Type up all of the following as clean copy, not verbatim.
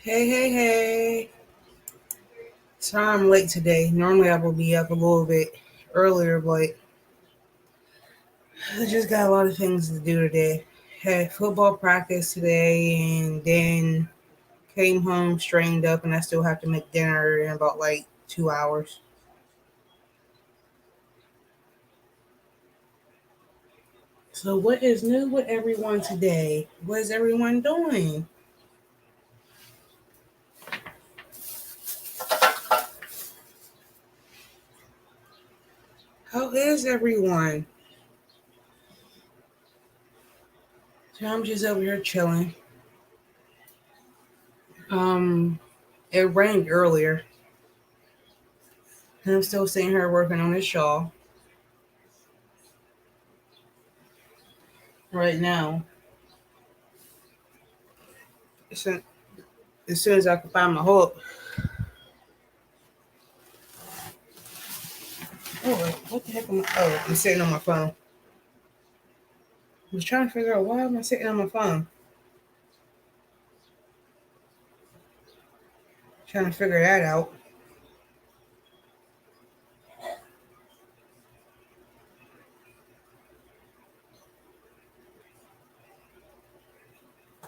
Hey. Sorry I'm late today. Normally I will be up a little bit earlier, but I just got a lot of things to do today. Had football practice today and then came home strained up and I still have to make dinner in about like 2 hours. So what is new with everyone today? What is everyone doing? How is everyone? So I'm just over here chilling. Um, it rained earlier. And I'm still sitting here working on this shawl right now. So as soon as I can find my hook. Oh, wait, what the heck am I? Oh, I'm sitting on my phone. I was trying to figure out why am I sitting on my phone. Trying to figure that out.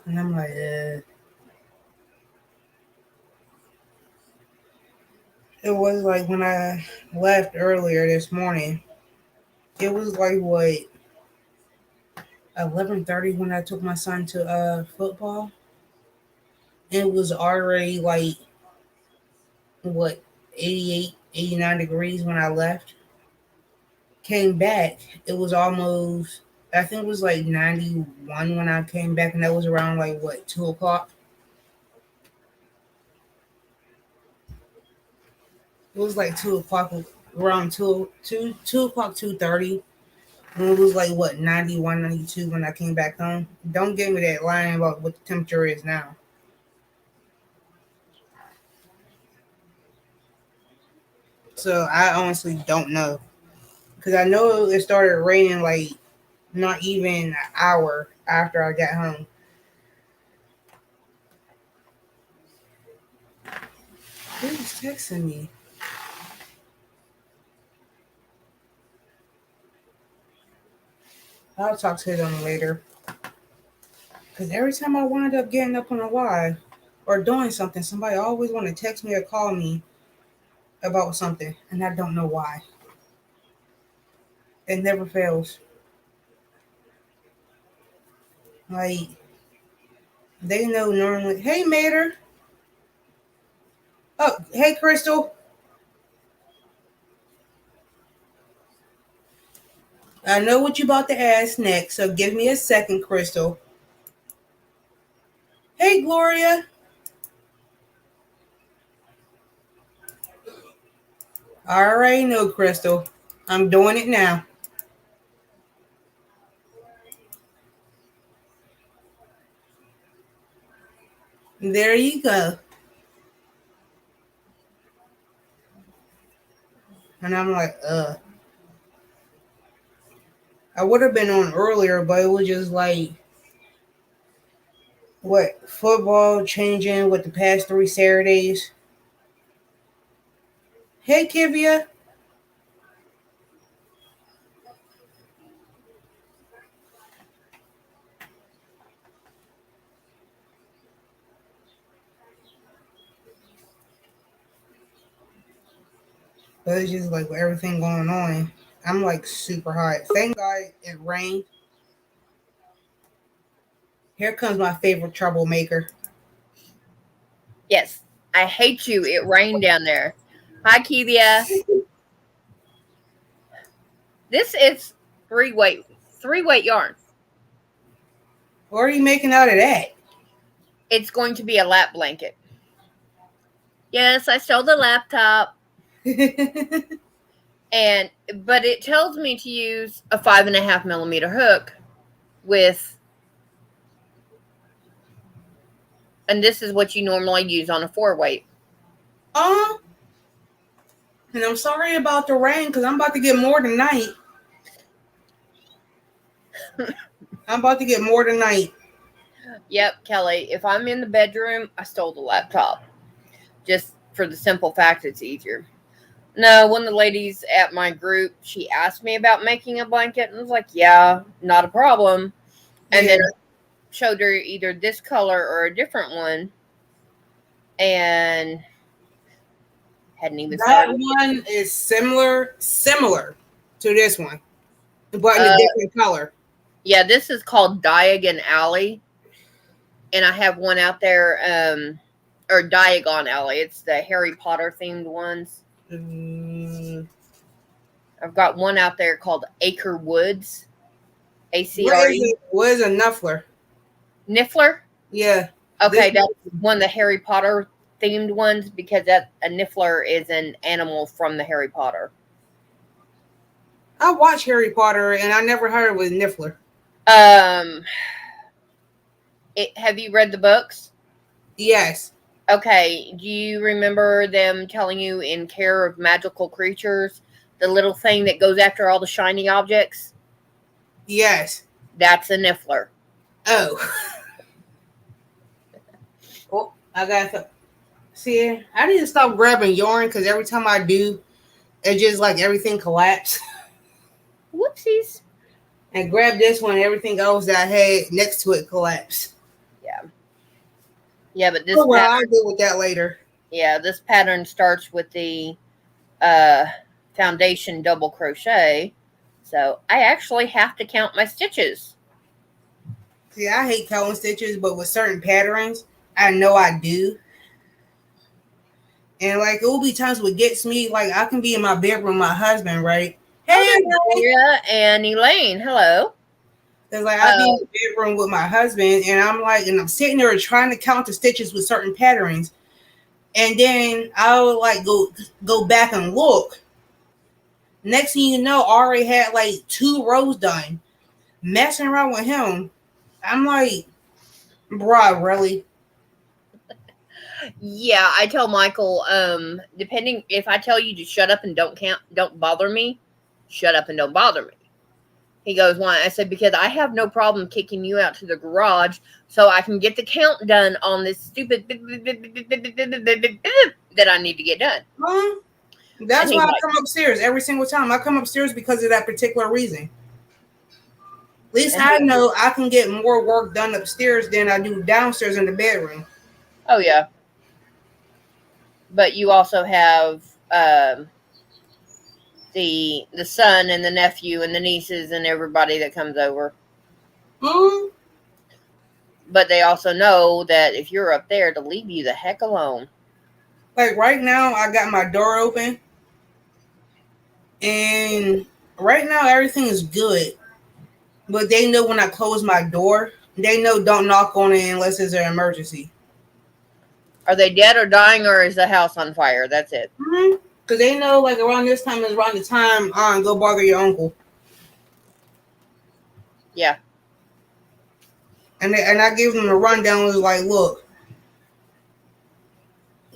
And I'm like, it was like when I left earlier this morning. It was like what 11:30 when I took my son to football. It was already like what 88, 89 degrees when I left. Came back, it was almost I think it was like 91 when I came back, and that was around like what 2 o'clock. It was like 2 o'clock, around 2 o'clock 2:30. And it was like what 91, 92 when I came back home. Don't give me that line about what the temperature is now. So I honestly don't know because I know it started raining like not even an hour after I got home. Who's texting me? I'll talk to them later. Because every time I wind up getting up on a live or doing something, somebody always want to text me or call me about something, and I don't know why. It never fails. Like they know normally. Hey, Mater. Oh, hey, Crystal. I know what you about to ask next, so give me a second, Crystal. Hey, Gloria. I already know, Crystal. I'm doing it now. There you go. And I'm like, I would have been on earlier, but it was just like what football changing with the past 3 Saturdays. Hey, Kivia. But it's just like with everything going on, I'm like super hot. Thank God it rained. Here comes my favorite troublemaker. Yes, I hate you. It rained down there. Hi, Kevia. This is three weight yarn. What are you making out of that? It's going to be a lap blanket. Yes, I stole the laptop, and but it tells me to use a 5.5 millimeter hook with, and this is what you normally use on a 4 weight. uh, and I'm sorry about the rain because I'm about to get more tonight. I'm about to get more tonight. Yep, Kelly. If I'm in the bedroom, I stole the laptop. Just for the simple fact it's easier. No, one of the ladies at my group, she asked me about making a blanket, and I was like, yeah, not a problem. And Yeah, then I showed her either this color or a different one, and hadn't even that started. one is similar to this one, but in a Uh, different color. yeah, this is called Diagon Alley, and I have one out there, or Diagon Alley. It's the Harry Potter themed ones. Mm, I've got one out there called Acre Woods, what is ACRE. it? What is a nuffler? Niffler? Yeah, this Okay, that's one of the Harry Potter themed ones because that a Niffler is an animal from the Harry Potter. I watched Harry Potter and I never heard of a niffler. Um, have you read the books? Yes, Okay, do you remember them telling you in Care of Magical Creatures, the little thing that goes after all the shiny objects? yes. That's a Niffler. Oh, oh, I got to see. I need to stop grabbing yarn because every time I do, it just like everything collapse. Whoopsies. And grab this one, everything else that I had next to it collapse. Yeah. Yeah, but Oh well, I'll deal with that later. this pattern starts with the uh, foundation double crochet. So I actually have to count my stitches. See, I hate counting stitches, but with certain patterns, I know I do. And like it will be times what gets me, like I can be in my bedroom with my husband, right? Oh, Hey, there's Gloria and Elaine. Hello. because like I'll be in Uh, the bedroom with my husband, and I'm like, and I'm sitting there trying to count the stitches with certain patterns, and then I would like go back and look. Next thing you know, I already had like 2 rows done. Messing around with him, I'm like, bruh, really? yeah, I tell Michael, depending if I tell you to shut up and don't bother me, shut up and don't bother me. He goes, why? I said, because I have no problem kicking you out to the garage so I can get the count done on this stupid that I need to get done. Huh? And That's why he's I like, come upstairs every single time. I come upstairs because of that particular reason. At least and I he, know I can get more work done upstairs than I do downstairs in the bedroom. oh yeah, but you also have the son and the nephew and the nieces and everybody that comes over. Hmm? But they also know that if you're up there, to leave you the heck alone. Like right now, I got my door open, and right now everything is good. But they know when I close my door, they know don't knock on it unless it's an emergency. Are they dead or dying, or is the house on fire? That's it. Hmm? Because they know like around this time is around the time go bother your uncle. Yeah. And I give them a rundown. Was like, look,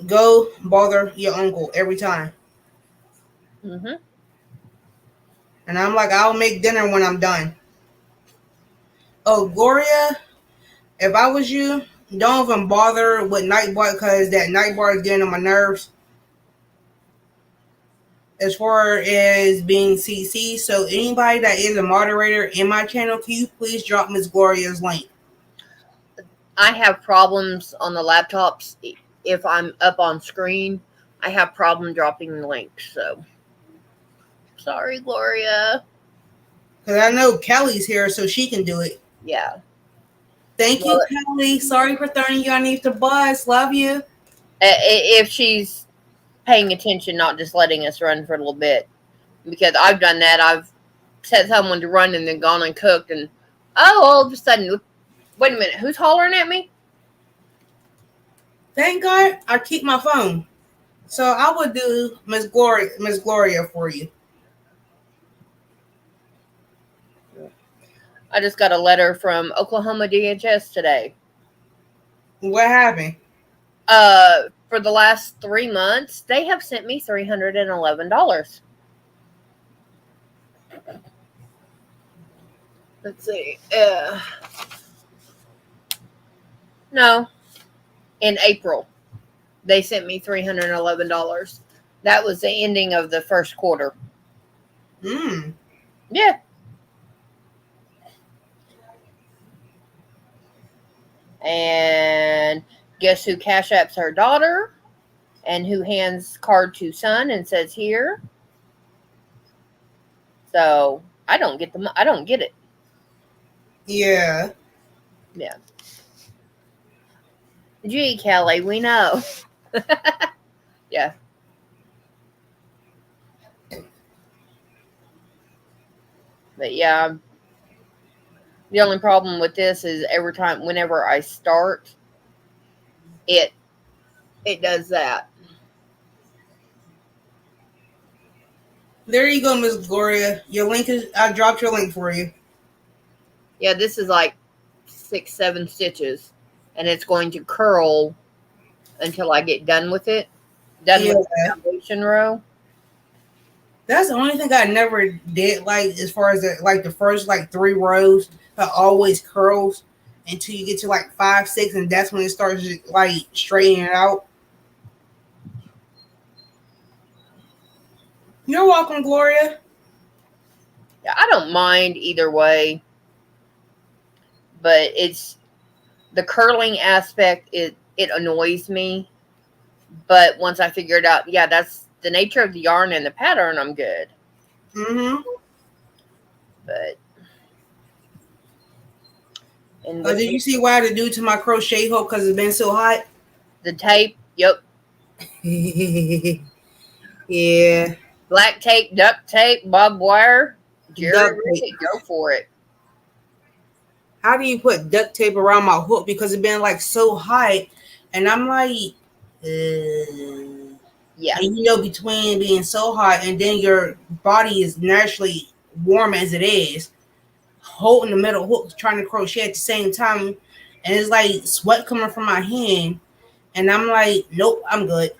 go bother your uncle every time. Mm-hmm. And I'm like, I'll make dinner when I'm done. Oh, Gloria, if I was you, don't even bother with night bar because that night bar is getting on my nerves. As far as being CC, so anybody that is a moderator in my channel, can you please drop Miss Gloria's link? I have problems on the laptops if I'm up on screen. I have problem dropping the links. So sorry, Gloria. Because I know Kelly's here, so she can do it. Yeah. Thank you, Well, Kelly. Sorry for throwing you underneath the bus. Love you. if she's paying attention, not just letting us run for a little bit, because I've done that. I've set someone to run and then gone and cooked, and all of a sudden, wait a minute, who's hollering at me? Thank God I keep my phone. So I would do Miss Gloria for you. I just got a letter from Oklahoma DHS today. What happened? For the last 3 months, they have sent me $311. Let's see. No, in April. They sent me $311. That was the ending of the first quarter. Mm. Yeah. And guess who cash apps her daughter and who hands card to son and says here. So I don't get it. Yeah. Yeah. Gee, Kelly, we know. Yeah. But yeah, the only problem with this is every time whenever I start, it it does that. There you go, Miss Gloria. Your link is. I dropped your link for you. Yeah, this is like 6, 7 stitches. And it's going to curl until I get done with it. Done Yeah. with the foundation row. That's the only thing I never did like as far as the first like 3 rows. It always curls until you get to like 5, 6, and that's when it starts like straightening out. You're welcome, Gloria. Yeah, I don't mind either way, but it's the curling aspect. It annoys me, but once I figure it out, yeah, that's the nature of the yarn and the pattern. I'm good, Mm-hmm. but and with Did you see what I had to do to my crochet hook because it's been so hot? the tape, yep, Yeah. black tape, duct tape, barbed wire, jerry Duct tape. ricket, go for it. How do you put duct tape around my hook because it's been like so hot, and I'm like, Yeah, and between being so hot and then your body is naturally warm as it is, holding the metal hook trying to crochet at the same time, and it's like sweat coming from my hand, and I'm like, nope, I'm good.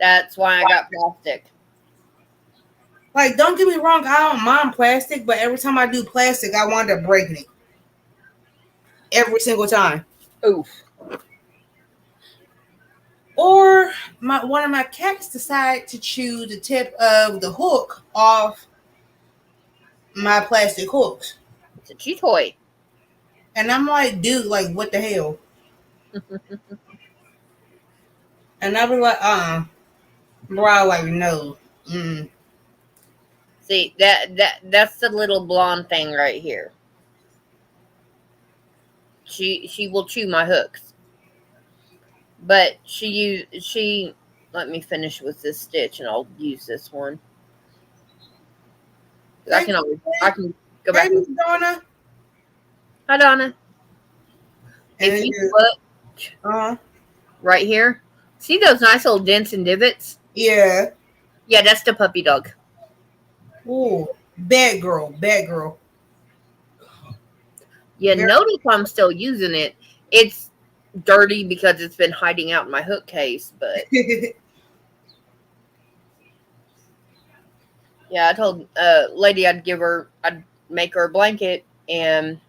that's why I got plastic. Like, don't get me wrong, I don't mind plastic, but every time I do plastic, I wind up breaking it every single time. Oof. Or one of my cats decide to chew the tip of the hook off my plastic hooks. It's a chew toy. And I'm like, dude, like, what the hell? And I was like, bro, like, no. Mm. See that's the little blonde thing right here. She will chew my hooks, but she. Let me finish with this stitch, and I'll use this one. 'Cause Hey, I can go hey, back and Miss Donna. hi Donna. If And you look uh, right here, see those nice little dents and divots? yeah. Yeah, that's the puppy dog. Ooh, bad girl, bad girl. You Very. notice I'm still using it. It's dirty because it's been hiding out in my hook case, but yeah, I told lady I'd make her a blanket, and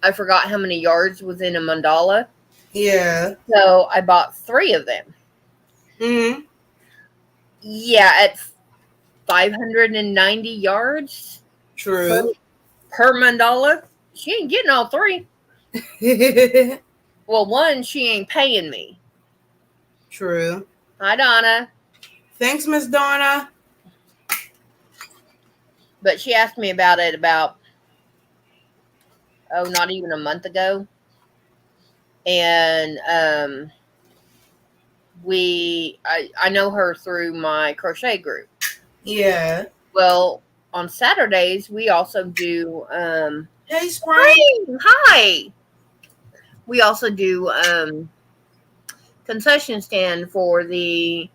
I forgot how many yards was in a mandala, Yeah. so I bought 3 of them. Mm-hmm. Yeah, at 590 yards per True. per mandala, she ain't getting all 3. Well, one, she ain't paying me. True. Hi, Donna. Thanks, Miss Donna. But she asked me about it about, oh, not even a month ago. And I know her through my crochet group. Yeah. Well, on Saturdays we also do Hey, Spring. Spring, hi. We also do concession stand for the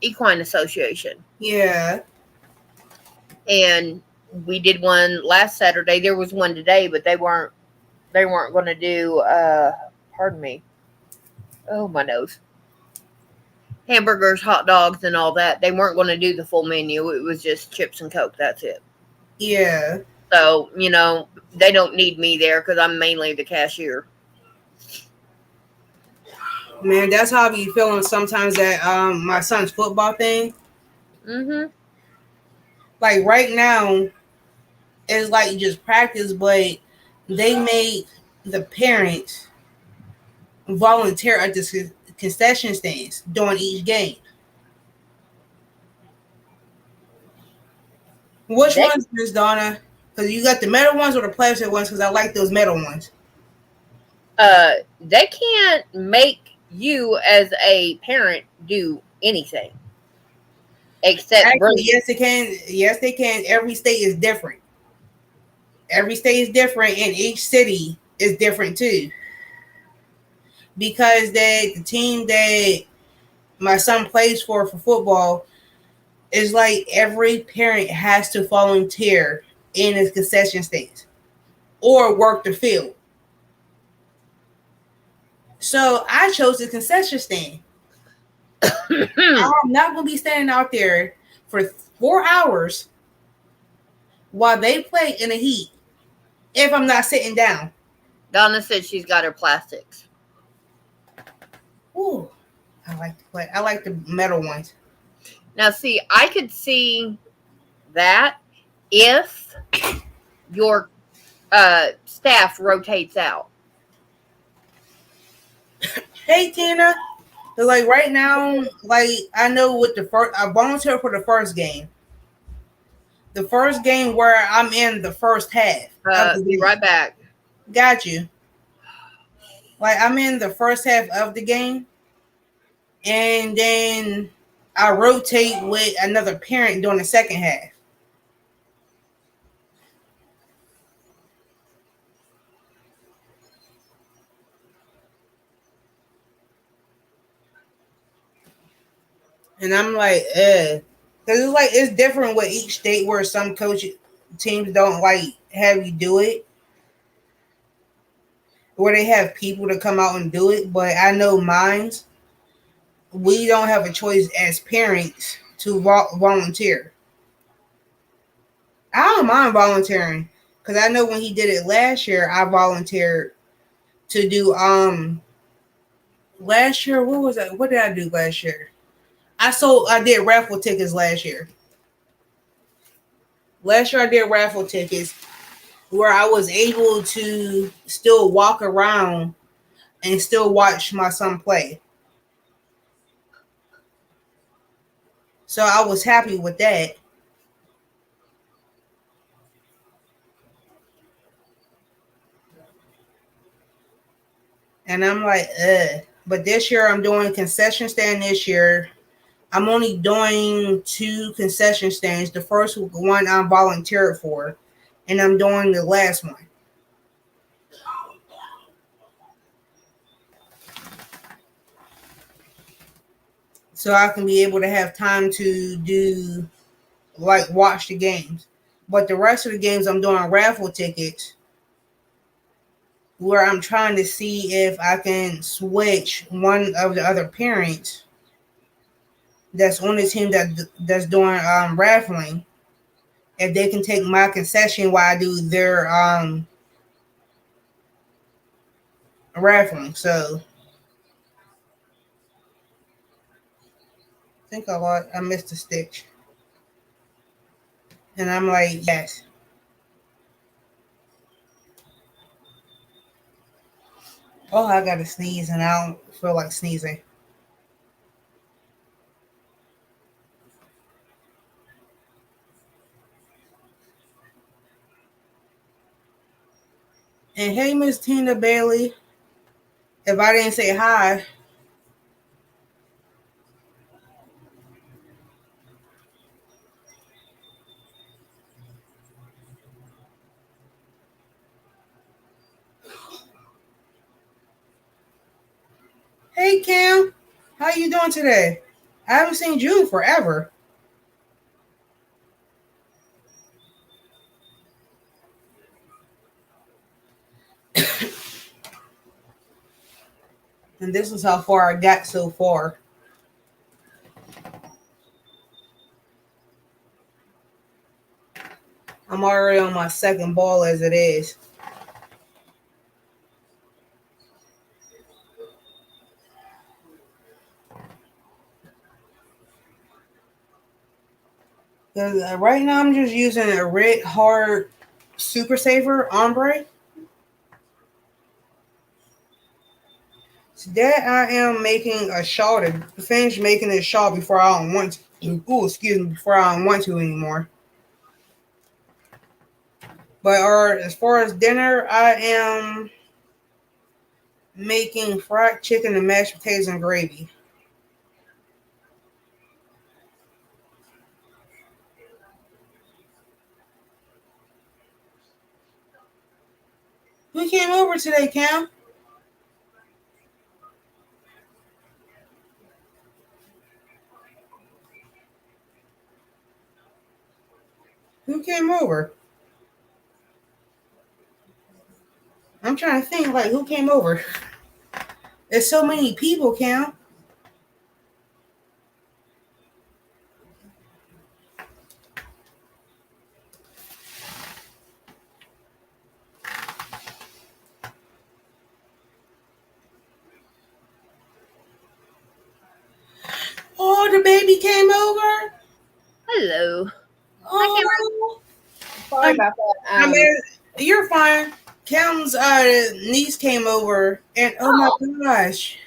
Equine Association. Yeah. And we did one last Saturday. There was one today, but they weren't going to do pardon me. Oh, my nose. Hamburgers, hot dogs, and all that. They weren't going to do the full menu. It was just chips and Coke. That's it. Yeah. So, they don't need me there because I'm mainly the cashier. Man, that's how I be feeling sometimes at my son's football thing. Mm-hmm. Like right now, it's like just practice, but they make the parents volunteer at the concession stands during each game. Which They ones, Miss Donna? Because you got the metal ones or the plastic ones? Because I like those metal ones. they can't make you as a parent do anything except Actually, bring. yes, they can. Yes, they can. Every state is different. Every state is different, and each city is different too. Because the team that my son plays for football is like every parent has to volunteer in his concession stands or work the field. So I chose the concession stand. I'm not gonna be standing out there for 4 hours while they play in the heat if I'm not sitting down. Donna said she's got her plastics. Ooh, I like to play. I like the metal ones. Now, see, I could see that if your staff rotates out. Hey Tina, so like right now, like I know with the first, I volunteered for the first game. The first game where I'm in the first half of the Be game. right back. Got you. Like I'm in the first half of the game, and then I rotate with another parent during the second half. And I'm like, because it's like it's different with each state where some coach teams don't like have you do it, where they have people to come out and do it. But I know mine's we don't have a choice as parents to volunteer. I don't mind volunteering because I know when he did it last year, I volunteered to do last year. What was that? What did I do last year? I did raffle tickets last year. Last year I did raffle tickets where I was able to still walk around and still watch my son play. So I was happy with that. And I'm like, But this year I'm doing concession stand this year. I'm only doing two concession stands. The first one I volunteered for, and I'm doing the last one. So I can be able to have time to do like watch the games. But the rest of the games I'm doing raffle tickets where I'm trying to see if I can switch one of the other parents that's on the team that's doing raffling, if they can take my concession while I do their raffling. So I think I missed a stitch. And I'm like, yes. Oh, I gotta sneeze and I don't feel like sneezing. And hey, Miss Tina Bailey, if I didn't say hi, hey Kim, how you doing today? I haven't seen you in forever. And this is how far I got so far. I'm already on my second ball as it is. 'Cause, right now I'm just using a red hard super saver ombre. Today I am making a shawl to finish making this shawl before I don't want to. Ooh, excuse me, before I don't want to anymore. But as far as dinner, I am making fried chicken and mashed potatoes and gravy. Who came over today, Cam? Who came over? I'm trying to think, like, who came over? There's so many people, Cam. Oh, the baby came over. Hello. Hi, Cameron. Oh, Sorry I'm, about that. I mean, you're fine. Cam's niece came over, and oh my Oh, gosh,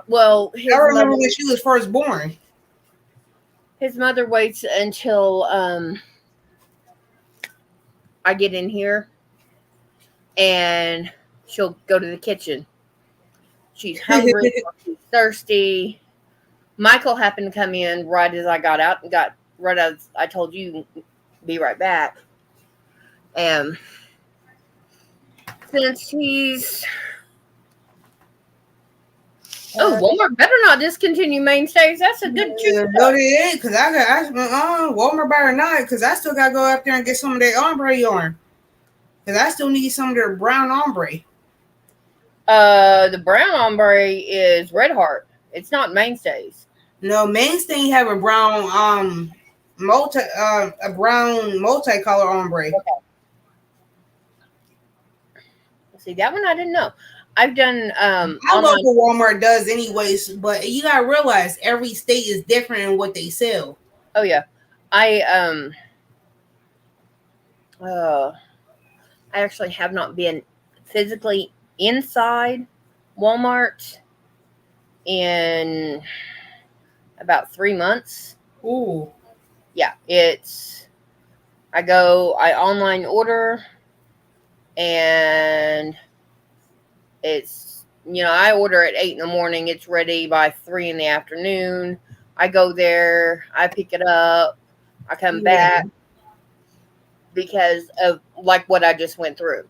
well, I remember when she was first born. his mother waits until I get in here, and she'll go to the kitchen. She's hungry. She's thirsty. Michael happened to come in right as I got out and got right as I told you, be right back. And since he's Walmart better not discontinue mainstays. That's a good choose. No, they ain't, cause Walmart better not, cause I still gotta go up there and get some of that ombre yarn, cause I still need some of their brown ombre. The brown ombre is Red Heart. It's not mainstays. No, mainstay have a brown a brown multicolor ombre. See, that one I didn't know. I've done Our online. local Walmart does anyways, but you gotta realize every state is different in what they sell. Oh yeah, I uh I actually have not been physically inside Walmart in about 3 months. Ooh. Yeah, I online order, and I order at 8 in the morning. It's ready by 3 in the afternoon. I go there, I pick it up, I come back because of like what I just went through.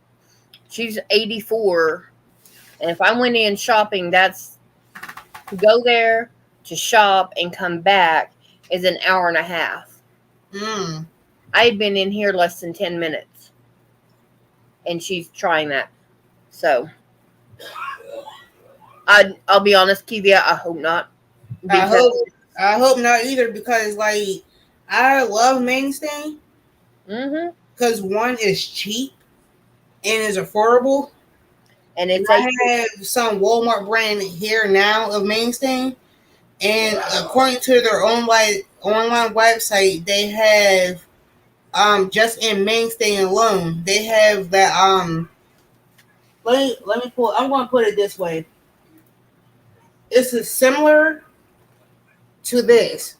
She's 84, and if I went in shopping, that's to go there to shop and come back is an hour and a half. Mm. I had been in here less than 10 minutes, and she's trying that. So I'll be honest, Kivia, I hope not. I hope not either, because like I love mainstay Mm-hmm. because one is cheap and is affordable. And And it's I have some Walmart brand here now of mainstay, and according to their own like online website, they have just in mainstay alone, they have that let me pull. I'm going to put it this way. This is similar to this.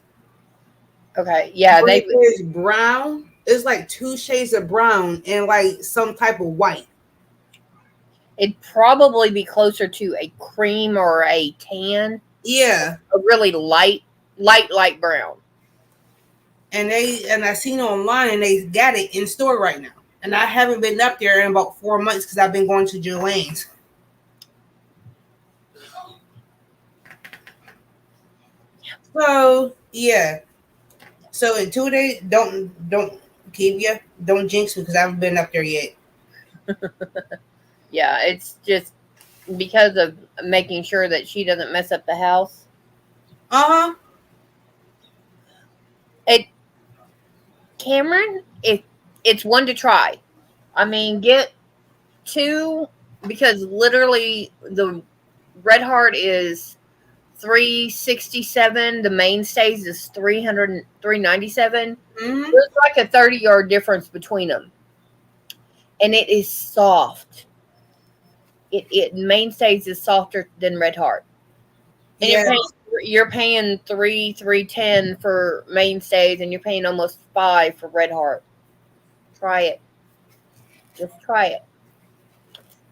okay. Yeah, But it is brown. It's like two shades of brown and like some type of white. it'd probably be closer to a cream or a tan. Yeah. A really light brown. And I seen it online and they got it in store right now. And I haven't been up there in about 4 months because I've been going to Jelane's. So yeah. So in 2 days, don't keep you don't jinx me because I haven't been up there yet. Yeah, it's just because of making sure that she doesn't mess up the house. Uh huh. It Cameron, it's one to try. I mean, get two, because literally the Red Heart is 367. The mainstays is 397. Mm-hmm. There's like a 30-yard difference between them, and it is soft. It mainstays is softer than Red Heart, and Yeah. you're paying 310 for mainstays, and you're paying almost 5 for Red Heart. Try it. Just try it.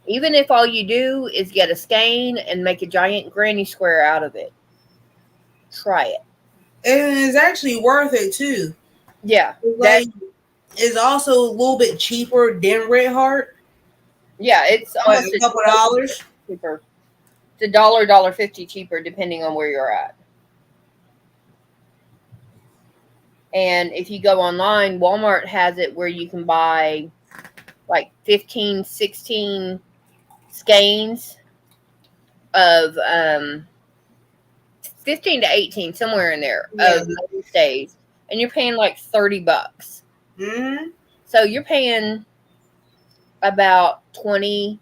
Even if all you do is get a skein and make a giant granny square out of it, try it. And it's actually worth it too. Yeah, that Like, it's also a little bit cheaper than Red Heart, yeah, it's but almost a couple of dollars. cheaper. It's $1.50 cheaper depending on where you're at. And if you go online, Walmart has it where you can buy like 15, 16 skeins of 15 to 18, somewhere in there, Yeah. of stays, and you're paying like $30. Mm-hmm. So you're paying about 20,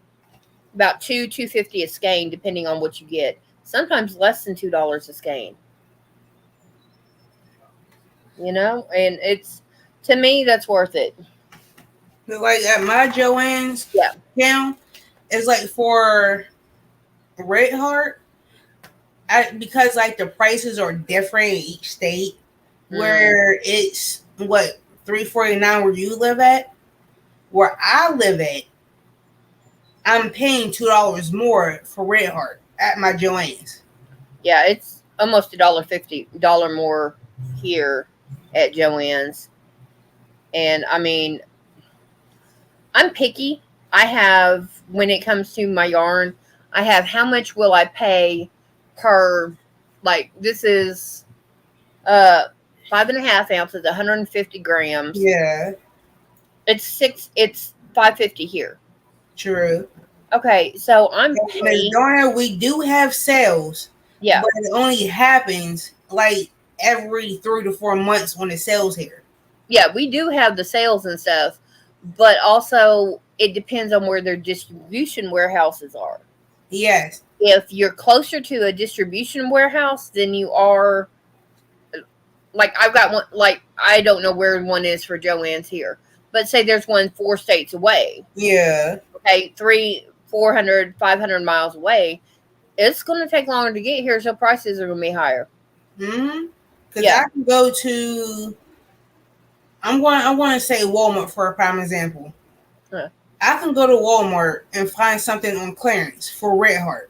about 250 a skein, depending on what you get. Sometimes less than $2 a skein. And it's, to me, that's worth it. But like at my Joann's Yeah. town, it's like for Red Heart, because like the prices are different in each state. Where it's what $3.49 where you live at, where I live at, I'm paying $2 more for Red Heart at my Joann's. Yeah, it's almost $1.50 more here at Joann's. And I mean, I'm picky. I have, when it comes to my yarn, I have how much will I pay per, like, this is 5.5 ounces, 150 grams. Yeah, It's $5.50 here. true. Okay, so I'm Miss paying. Darna, we do have sales, Yeah, but it only happens like every 3 to 4 months when the sales here. yeah, we do have the sales and stuff, but also it depends on where their distribution warehouses are. Yes. If you're closer to a distribution warehouse than you are, like I've got one, like I don't know where one is for Joann's here, but say there's one 4 states away. Yeah. Okay, 400, 500 miles away. It's going to take longer to get here, so prices are going to be higher. Mm-hmm. Because Yeah. I can go to. I want to say Walmart for a prime example. Huh. I can go to Walmart and find something on clearance for Red Heart.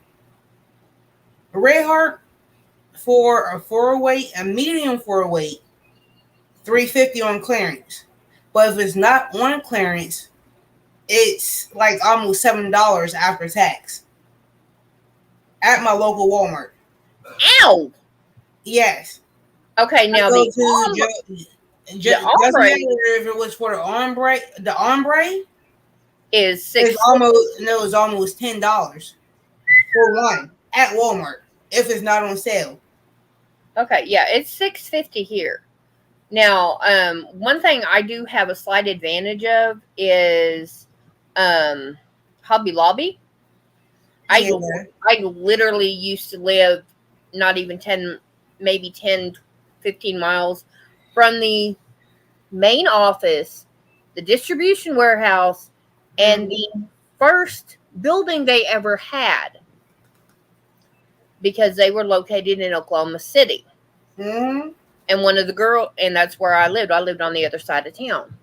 Red Heart for a 408, a medium 408, $3.50 on clearance. But if it's not on clearance, it's like almost $7 after tax at my local Walmart. Ow! Yes. Okay, I now go the to doesn't ombre matter if it was for the ombre. The ombre is is 6. almost $10 for one at Walmart if it's not on sale. Okay, yeah, it's 6.50 here. Now, one thing I do have a slight advantage of is Hobby Lobby. Yeah. I literally used to live not even 10, maybe 10, 15 miles from the main office, the distribution warehouse, and the first building they ever had, because they were located in Oklahoma City. Mm-hmm. And one of the and that's where I lived. I lived on the other side of town.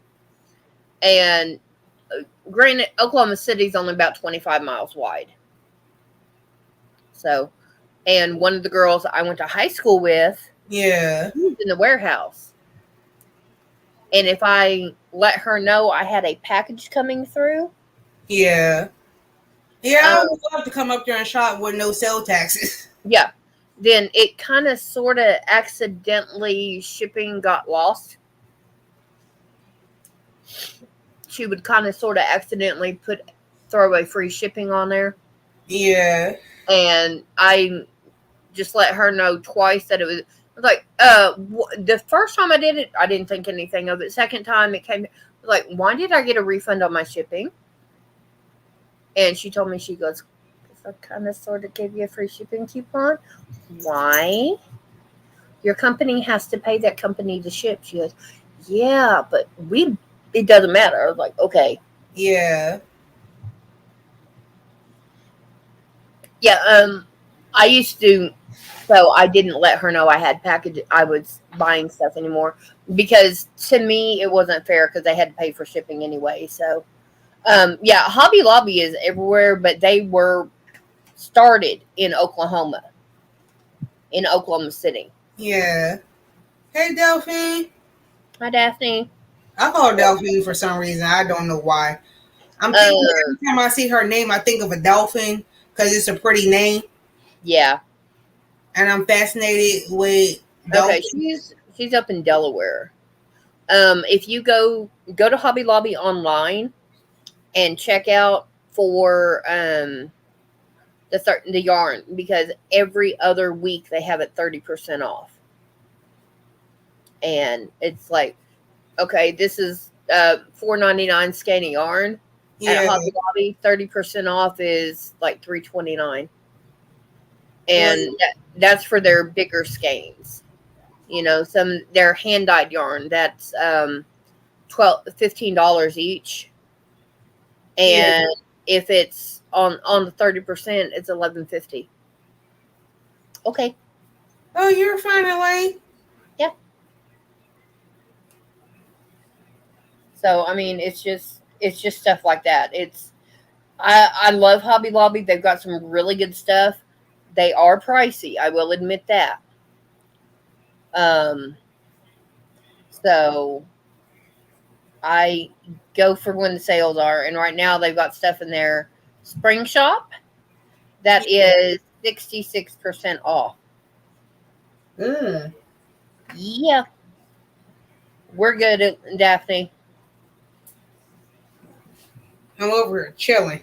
And granted, Oklahoma City's only about 25 miles wide. So, and one of the girls I went to high school with, Yeah. she was in the warehouse. And if I let her know I had a package coming through, Yeah. Yeah, I would love to come up there and shop with no sale taxes. yeah, then it kind of sort of accidentally shipping got lost. She would kind of sort of accidentally throw a free shipping on there. Yeah. And I just let her know twice that it was like, the first time I did it, I didn't think anything of it. Second time it came, like, why did I get a refund on my shipping? And she told me, she goes, I kind of sort of gave you a free shipping coupon. Why? Your company has to pay that company to ship. She goes, yeah, but it doesn't matter. I was like, okay. Yeah. Yeah, I used to, so I didn't let her know I was buying stuff anymore because to me it wasn't fair because they had to pay for shipping anyway. So, yeah, Hobby Lobby is everywhere, but they were started in Oklahoma City. Yeah. Hey, Delphine. Hi, Daphne. I call her Delphine for some reason. I don't know why. I'm thinking Uh, every time I see her name, I think of a dolphin because it's a pretty name, yeah. and I'm fascinated with Okay, dolphins. she's up in Delaware. If you go to Hobby Lobby online and check out for the yarn because every other week they have it 30% off, and it's like, okay, this is $4.99 skein of yarn at Yeah. Hobby Lobby. 30% off is like $3.29, Like, and that's for their bigger skeins. You know, some their hand dyed yarn that's $15 each, yeah. and if it's on the 30%, it's 11.50. Okay, Oh, you're fine, Elaine. yeah. So I mean, it's just stuff like that. I love Hobby Lobby. They've got some really good stuff. They are pricey. I will admit that. Um, so I go for when the sales are, and right now they've got stuff in their spring shop that is 66% off. Mm. Yeah, we're good at Daphne. I'm over here chilling.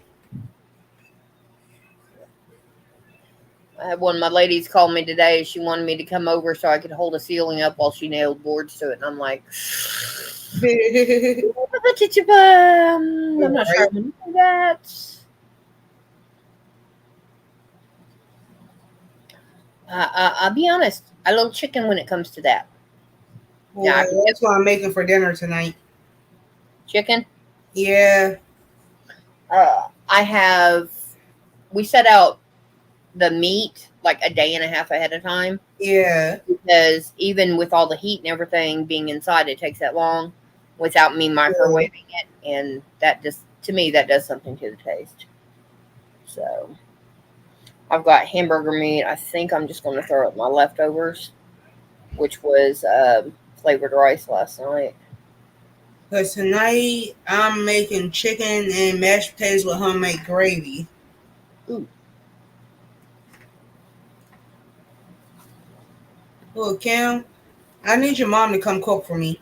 I had one of my ladies call me today. She wanted me to come over so I could hold a ceiling up while she nailed boards to it, and I'm like, I'm not sure Right. I'm gonna do that. I'll be honest. I love chicken when it comes to that. Now Well, I can that's what I'm making for dinner tonight. chicken. Yeah. I have. We set out the meat like a day and a half ahead of time Yeah. because even with all the heat and everything being inside, it takes that long without me Yeah. microwaving it, and that just to me that does something to the taste. So I've got hamburger meat. I think I'm just going to throw up my leftovers, which was flavored rice last night. Because tonight I'm making chicken and mashed potatoes with homemade gravy. Ooh. Well, Cam, I need your mom to come cook for me.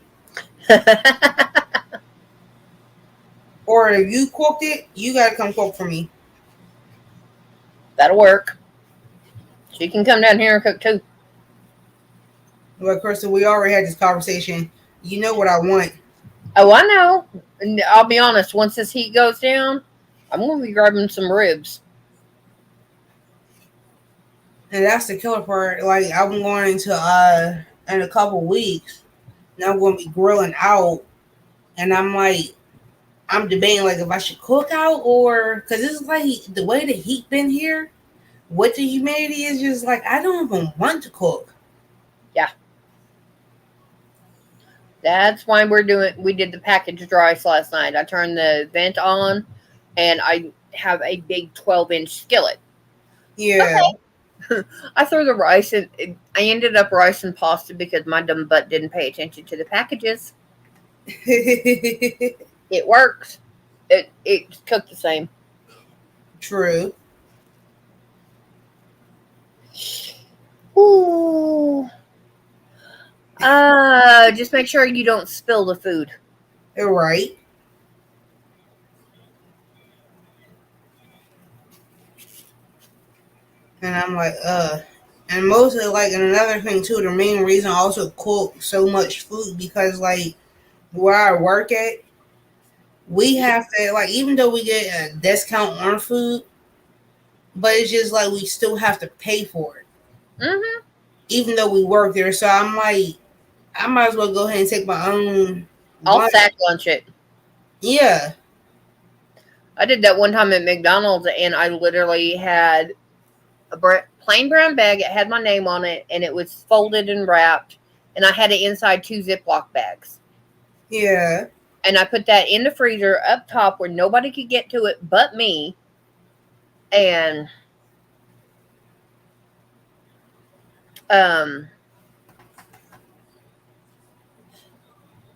Or if you cooked it, you gotta come cook for me. That'll work. She can come down here and cook too. But Crystal, we already had this conversation. You know what I want. Oh, I know. And I'll be honest. Once this heat goes down, I'm going to be grabbing some ribs. And that's the killer part. Like I'm going to in a couple weeks. And I'm gonna be grilling out and I'm like I'm debating like if I should cook out or because it's like the way the heat been here with the humidity is just like I don't even want to cook. Yeah, that's why we did the packaged rice last night. I turned the vent on, and I have a big 12-inch skillet. Yeah. I threw the rice in. I ended up rice and pasta because my dumb butt didn't pay attention to the packages. It works. It cooked the same. True. Ooh. Just make sure you don't spill the food. You're right. And I'm like, and mostly like and another thing too, the main reason I also cook so much food because like where I work at, we have to like even though we get a discount on food, but it's just like we still have to pay for it, Mm-hmm. even though we work there. So I'm like, I might as well go ahead and take my own I'll lunch. sack lunch it. Yeah, I did that one time at McDonald's, and I literally had a plain brown bag. It had my name on it, and it was folded and wrapped, and I had it inside 2 Ziploc bags. yeah. And I put that in the freezer up top where nobody could get to it but me. And um,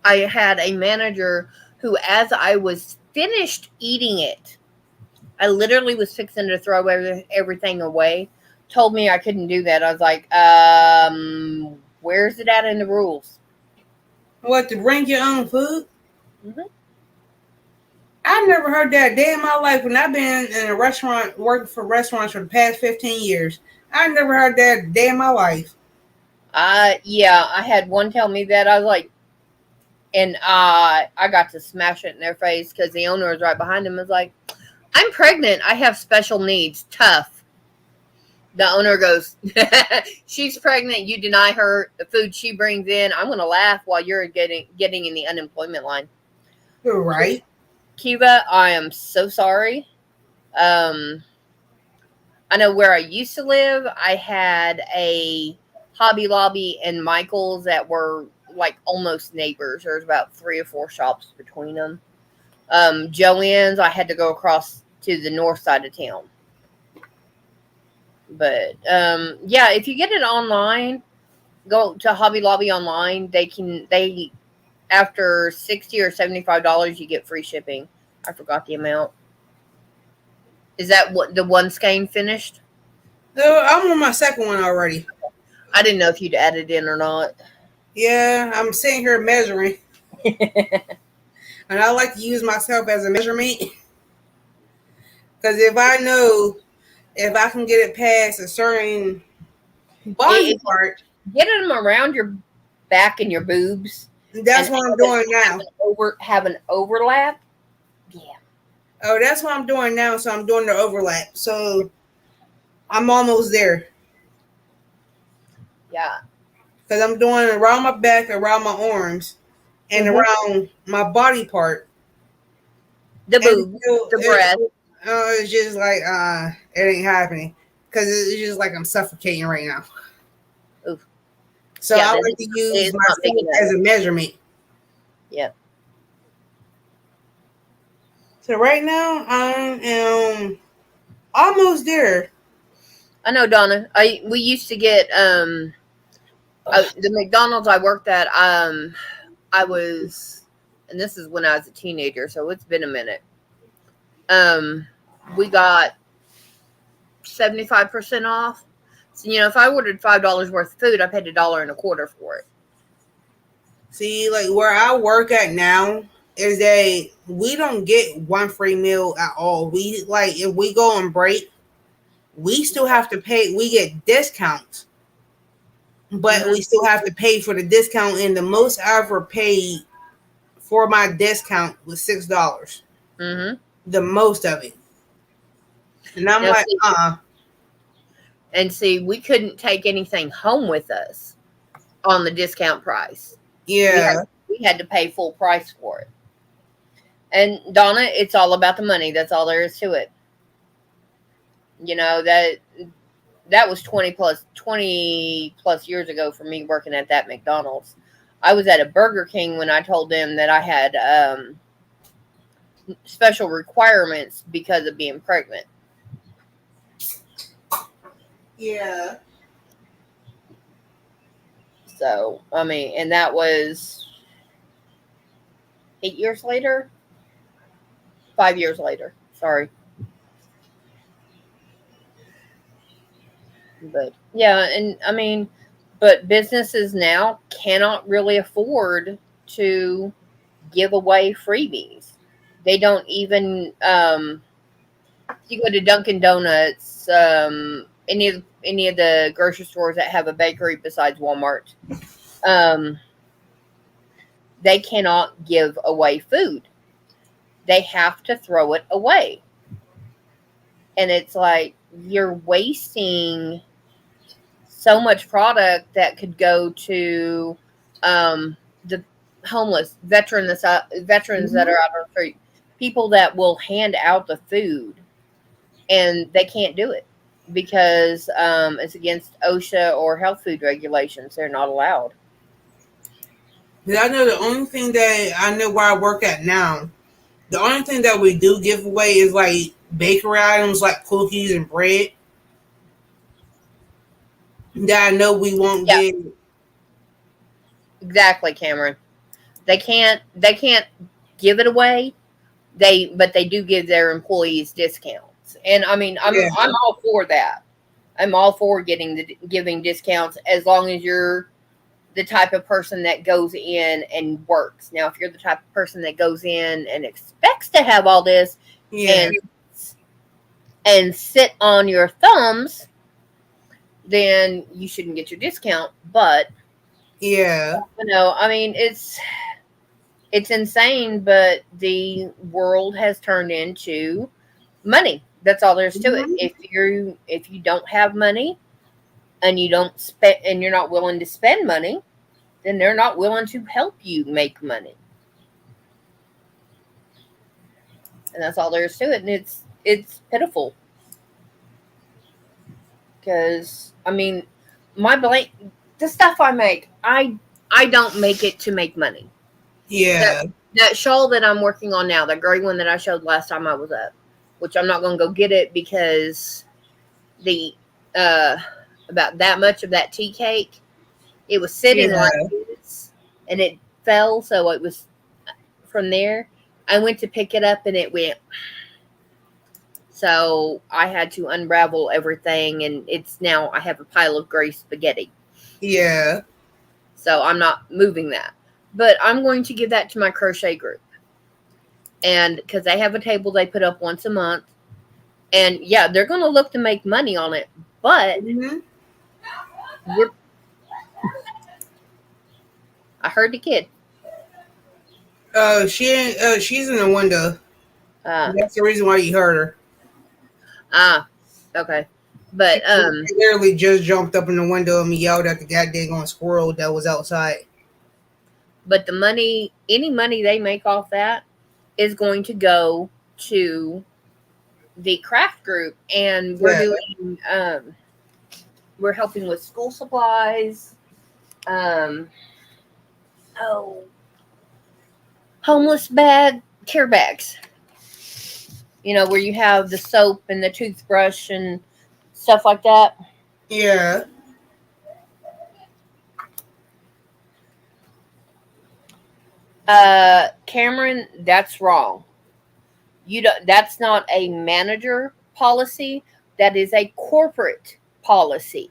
I had a manager who, as I was finished eating it, I literally was fixing to throw everything away, told me I couldn't do that. I was like, where's it at in the rules? What, to bring your own food? Mm-hmm. I never heard that day in my life when I've been in a restaurant, working for restaurants for the past 15 years. I never heard that day in my life. Yeah, I had one tell me that. I was like, and I got to smash it in their face because the owner was right behind him. Was like, I'm pregnant. I have special needs. Tough. The owner goes, she's pregnant. You deny her the food she brings in. I'm gonna laugh while you're getting in the unemployment line. You're right. Kiva, I am so sorry. Um, I know where I used to live. I had a Hobby Lobby and Michael's that were like almost neighbors. There's about 3 or 4 shops between them. Joann's, I had to go across to the north side of town. But yeah, if you get it online, go to Hobby Lobby online. They after $60 or $75 you get free shipping. I forgot the amount. Is that what the one skein finished? So I'm on my second one already. I didn't know if you'd added in or not. Yeah, I'm sitting here measuring, and I like to use myself as a measurement because if I know if I can get it past a certain body If you part, get them around your back and your boobs that's and what I'm have doing now. have an overlap, yeah, Oh, that's what I'm doing now. So I'm doing the overlap. So I'm almost there yeah. because I'm doing around my back, around my arms, and Hmm. around my body part. The And boobs, the breast. it's just like it ain't happening because it's just like I'm suffocating right now. Oof. So Yeah, I then like to use it's not big myself enough. as a measurement. Yeah. So right now I am almost there. I know, Donna. We used to get the McDonald's I worked at. I was, and this is when I was a teenager, so it's been a minute. Um, we got 75% off. So if I ordered $5 worth of food, I paid $1.25 for it. See, like where I work at now is that we don't get one free meal at all. We like if we go on break, we still have to pay. We get discounts, but Mm-hmm. we still have to pay for the discount. And the most I ever paid for my discount was $6. Mm-hmm. The most of it, and I'm Now like, see, we couldn't take anything home with us on the discount price. We had yeah, we had to pay full price for it. And Donna, it's all about the money. That's all there is to it. That was 20 plus years ago for me working at that McDonald's. I was at a Burger King when I told them that I had special requirements because of being pregnant. yeah. So, I mean, and that was 8 years later, 5 years later. Sorry. But yeah, and I mean, but businesses now cannot really afford to give away freebies. They don't even you go to Dunkin' Donuts, any of the grocery stores that have a bakery besides Walmart, um, they cannot give away food. They have to throw it away. And it's like, you're wasting so much product that could go to the homeless veterans that Hmm. are out on the street, people that will hand out the food, and they can't do it because it's against OSHA or health food regulations. They're not allowed. I know the only thing that I know where I work at now, the only thing that we do give away is like bakery items like cookies and bread that I know we won't Yeah, get. exactly, Cameron. They can't give it away. But they do give their employees discounts, and I mean, I'm Yeah, all for that. I'm all for giving discounts as long as you're the type of person that goes in and works. Now, if you're the type of person that goes in and expects to have all this yeah, and sit on your thumbs, then you shouldn't get your discount. But yeah, I mean, it's insane. But the world has turned into money. That's all there is to it. hmm, If you don't have money and you don't spend and you're not willing to spend money, then they're not willing to help you make money. And that's all there is to it. And it's pitiful because I mean, my blank the stuff I make, I don't make it to make money. That yeah, that shawl that I'm working on now, that gray one that I showed last time I was up, which I'm not going to go get it because the uh about that much of that tea cake, it was sitting like yeah, this and it fell, so it was from there. I went to pick it up and it went. So I had to unravel everything, and it's now I have a pile of gray spaghetti. yeah, So I'm not moving that. But I'm going to give that to my crochet group. And because they have a table they put up once a month. And yeah, they're going to look to make money on it. But hmm. we're, I heard the kid. She ain't. She's in the window. Uh, That's the reason why you heard her. ah, okay. She But literally just jumped up in the window and me yelled at the goddamn squirrel that was outside. the money, any money they make off that is going to go to the craft group, and Yeah, we're helping with school supplies, um, oh, homeless bag, care bags. Where you have the soap and the toothbrush and stuff like that. yeah, Cameron, that's wrong. You don't. That's not a manager policy. That is a corporate policy.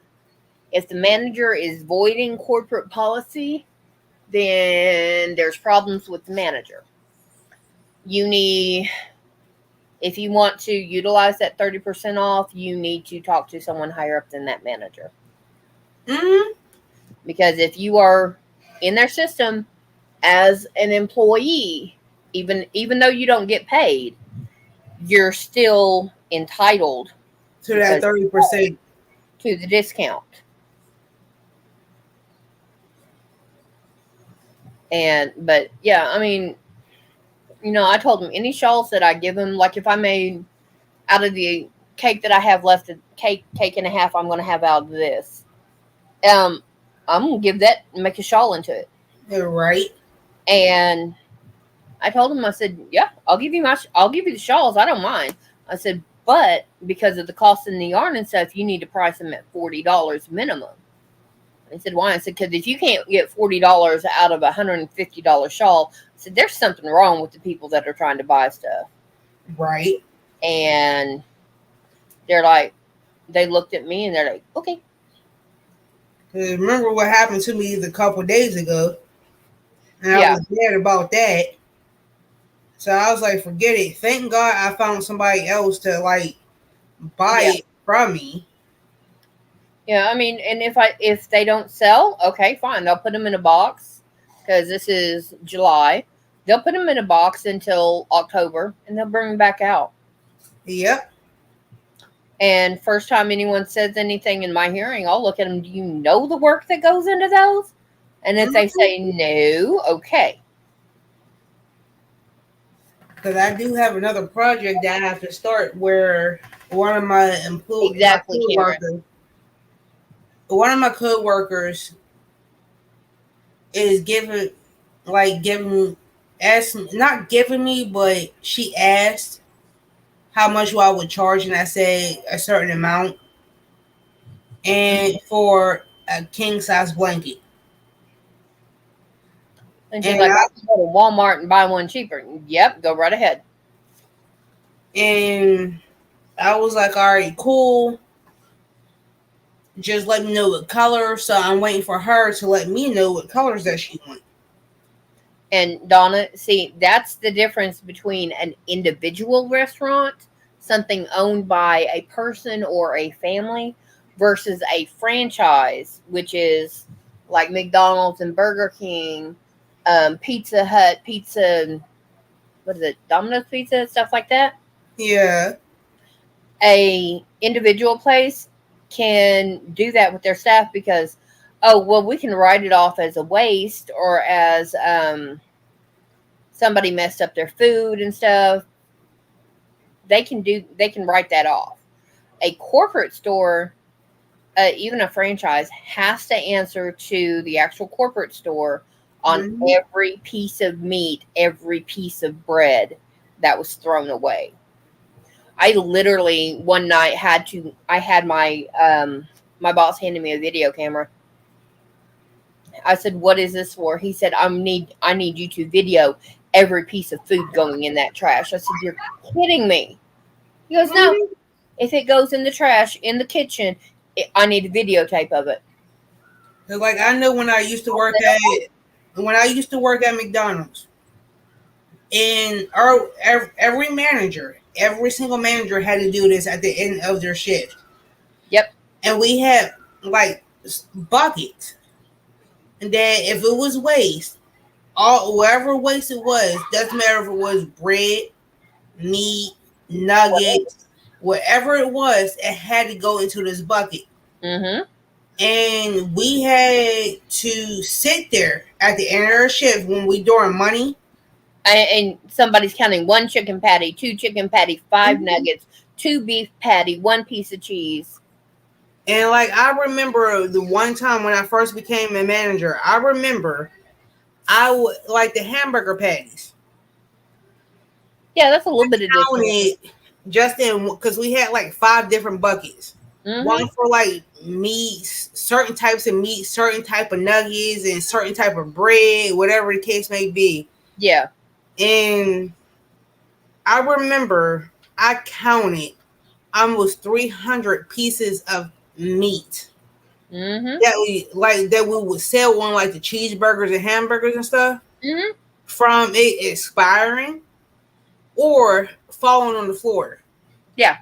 If the manager is voiding corporate policy, then there's problems with the manager. You need If you want to utilize that 30% off, you need to talk to someone higher up than that manager. hmm, Because if you are in their system as an employee, even though you don't get paid, you're still entitled to that because 30%. to the discount. And but yeah, I mean, I told them any shawls that I give them, like if I made out of the cake that I have left, a cake and a half, I'm going to have out of this. Um, I'm gonna give that and make a shawl into it. Right? And I told him, I said, yeah, I'll give you the shawls. I don't mind. I said, but because of the cost in the yarn and stuff, you need to price them at $40 minimum. And he said, why? I said, because if you can't get $40 out of $150 shawl, I said, there's something wrong with the people that are trying to buy stuff. Right? And they're like, they looked at me and they're like, okay. 'Cause remember what happened to me a couple days ago, and I Yeah, was mad about that. So I was like, forget it. Thank God I found somebody else to like buy yeah. it from me. Yeah, I mean, and if they don't sell, okay, fine. They'll put them in a box because this is July. They'll put them in a box until October, and they'll bring them back out. Yep. And first time anyone says anything in my hearing, I'll look at them. Do you know the work that goes into those? And if they Mhm. say no, okay. Because I do have another project that I have to start where one of my my Exactly, Cameron. coworkers, one of my coworkers is giving asked not giving me, but she asked how much I would charge, and I said a certain amount, and Mhm. for a king size blanket, And she's and like, I can go to Walmart and buy one cheaper. Yep, go right ahead. and I was like, all right, cool. Just let me know what color. So I'm waiting for her to let me know what colors that she wants. And Donna, see, that's the difference between an individual restaurant, something owned by a person or a family, versus a franchise, which is like McDonald's and Burger King, Pizza Hut, Pizza, what is it, Domino's Pizza, stuff like that. Yeah. A individual place can do that with their staff because, oh, well, we can write it off as a waste or as somebody messed up their food and stuff. They can write that off. A corporate store, even a franchise, has to answer to the actual corporate store on Mm-hmm. every piece of meat, every piece of bread that was thrown away. I literally one night I had my boss handed me a video camera. I said, "What is this for?" He said, I need you to video every piece of food going in that trash." I said, "You're kidding me." He goes, "No. Mm-hmm. If it goes in the trash in the kitchen, I need a videotape of it." Like I know when I used to work at McDonald's, and every manager, every single manager had to do this at the end of their shift, Yep. and we had like buckets, and then if it was waste, all whatever waste it was, doesn't matter if it was bread, meat, nuggets, whatever it was, it had to go into this bucket. Mm-hmm. And we had to sit there at the end of our shift when we doing money. And somebody's counting one chicken patty, two chicken patty, five Mhm. nuggets, two beef patty, one piece of cheese. And like I remember the one time when I first became a manager, I remember I would like the hamburger patties. Yeah, that's a little bit additional. Counted just in because we had like 5 different buckets. Mm-hmm. One for like meats, certain types of meat, certain type of nuggets, and certain type of bread, whatever the case may be. Yeah. And I remember I counted almost 300 pieces of meat Mm-hmm. that we would sell on like the cheeseburgers and hamburgers and stuff Mm-hmm. from it expiring or falling on the floor. Yeah.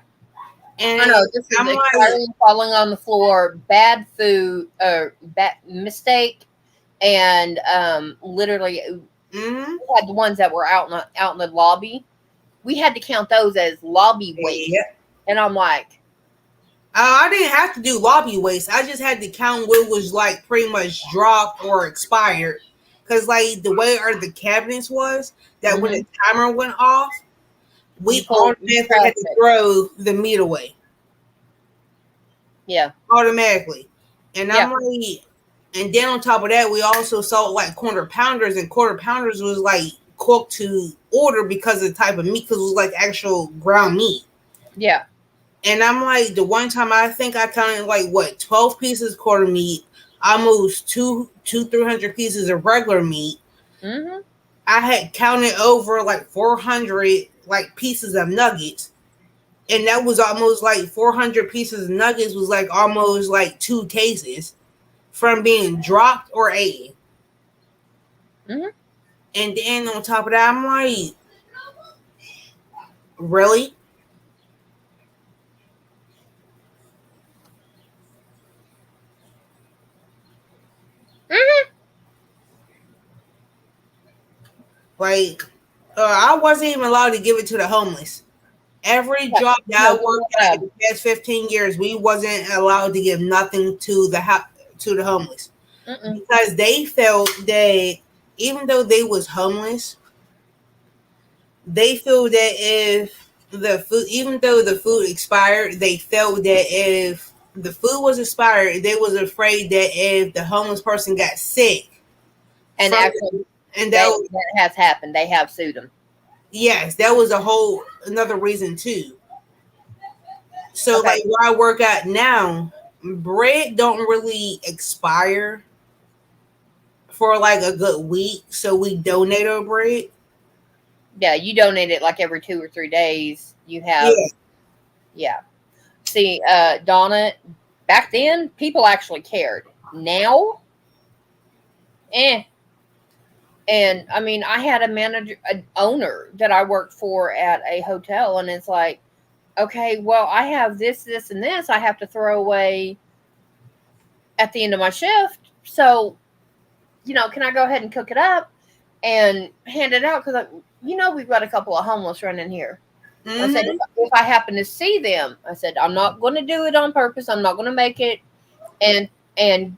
I And know this is I'm like, expiring, falling on the floor, bad food, or bad mistake, and literally mm-hmm. we had the ones that were out in the lobby. We had to count those as lobby waste, Yeah. and I'm like, I didn't have to do lobby waste. I just had to count what was like pretty much dropped or expired. Cause like the way the cabinets was, that when mm-hmm. the timer went off, we You automatically trash had to it. throw the meat away Yeah, automatically. And yeah, I'm like, and then on top of that, we also sold like quarter pounders, and quarter pounders was like cooked to order because of the type of meat, because it was like actual ground meat. yeah. And I'm like, the one time I think I counted like what 12 pieces quarter meat, almost 300 pieces of regular meat. Mm-hmm. I had counted over like 400 like pieces of nuggets, and that was almost like 400 pieces of nuggets was like almost like 2 cases from being dropped or eaten. Mm-hmm. And then on top of that, I'm like, really? Mm-hmm. Like, I wasn't even allowed to give it to the homeless Every Like, job that I no, worked at in the past 15 years, we wasn't allowed to give nothing to the homeless mm-mm. because they felt that even though they was homeless, they feel that if the food, even though the food expired, they felt that if the food was expired, they was afraid that if the homeless person got sick And from actually, and that they was, that has happened. They have sued them. yes, that was a whole another reason too. So Okay. like where I work at now, bread don't really expire for like a good week, so we donate our bread. Yeah, you donate it like every 2 or 3 days. You have, Yeah. yeah. See, Donna, back then people actually cared. Now, eh. And I mean, I had a manager, an owner that I worked for at a hotel, and it's like, okay, well, I have this, this, and this I have to throw away at the end of my shift. So, can I go ahead and cook it up and hand it out? Because, we've got a couple of homeless running here. I said, Hmm. if I happen to see them, I said, I'm not going to do it on purpose. I'm not going to make it and, and,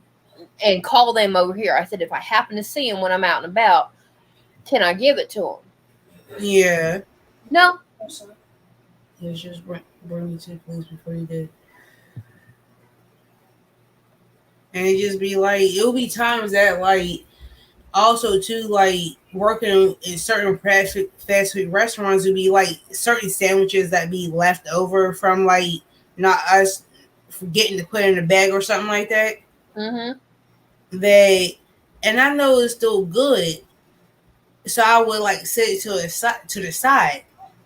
and call them over here. I said, if I happen to see them when I'm out and about, can I give it to them? Yeah. No. Let's just bring me to the police before you did. And it just be like it'll be times that like also too like working in certain fast food restaurants would be like certain sandwiches that be left over from like not us forgetting to put in a bag or something like that. Mm-hmm. They and I know it's still good, so I would like set it to the side,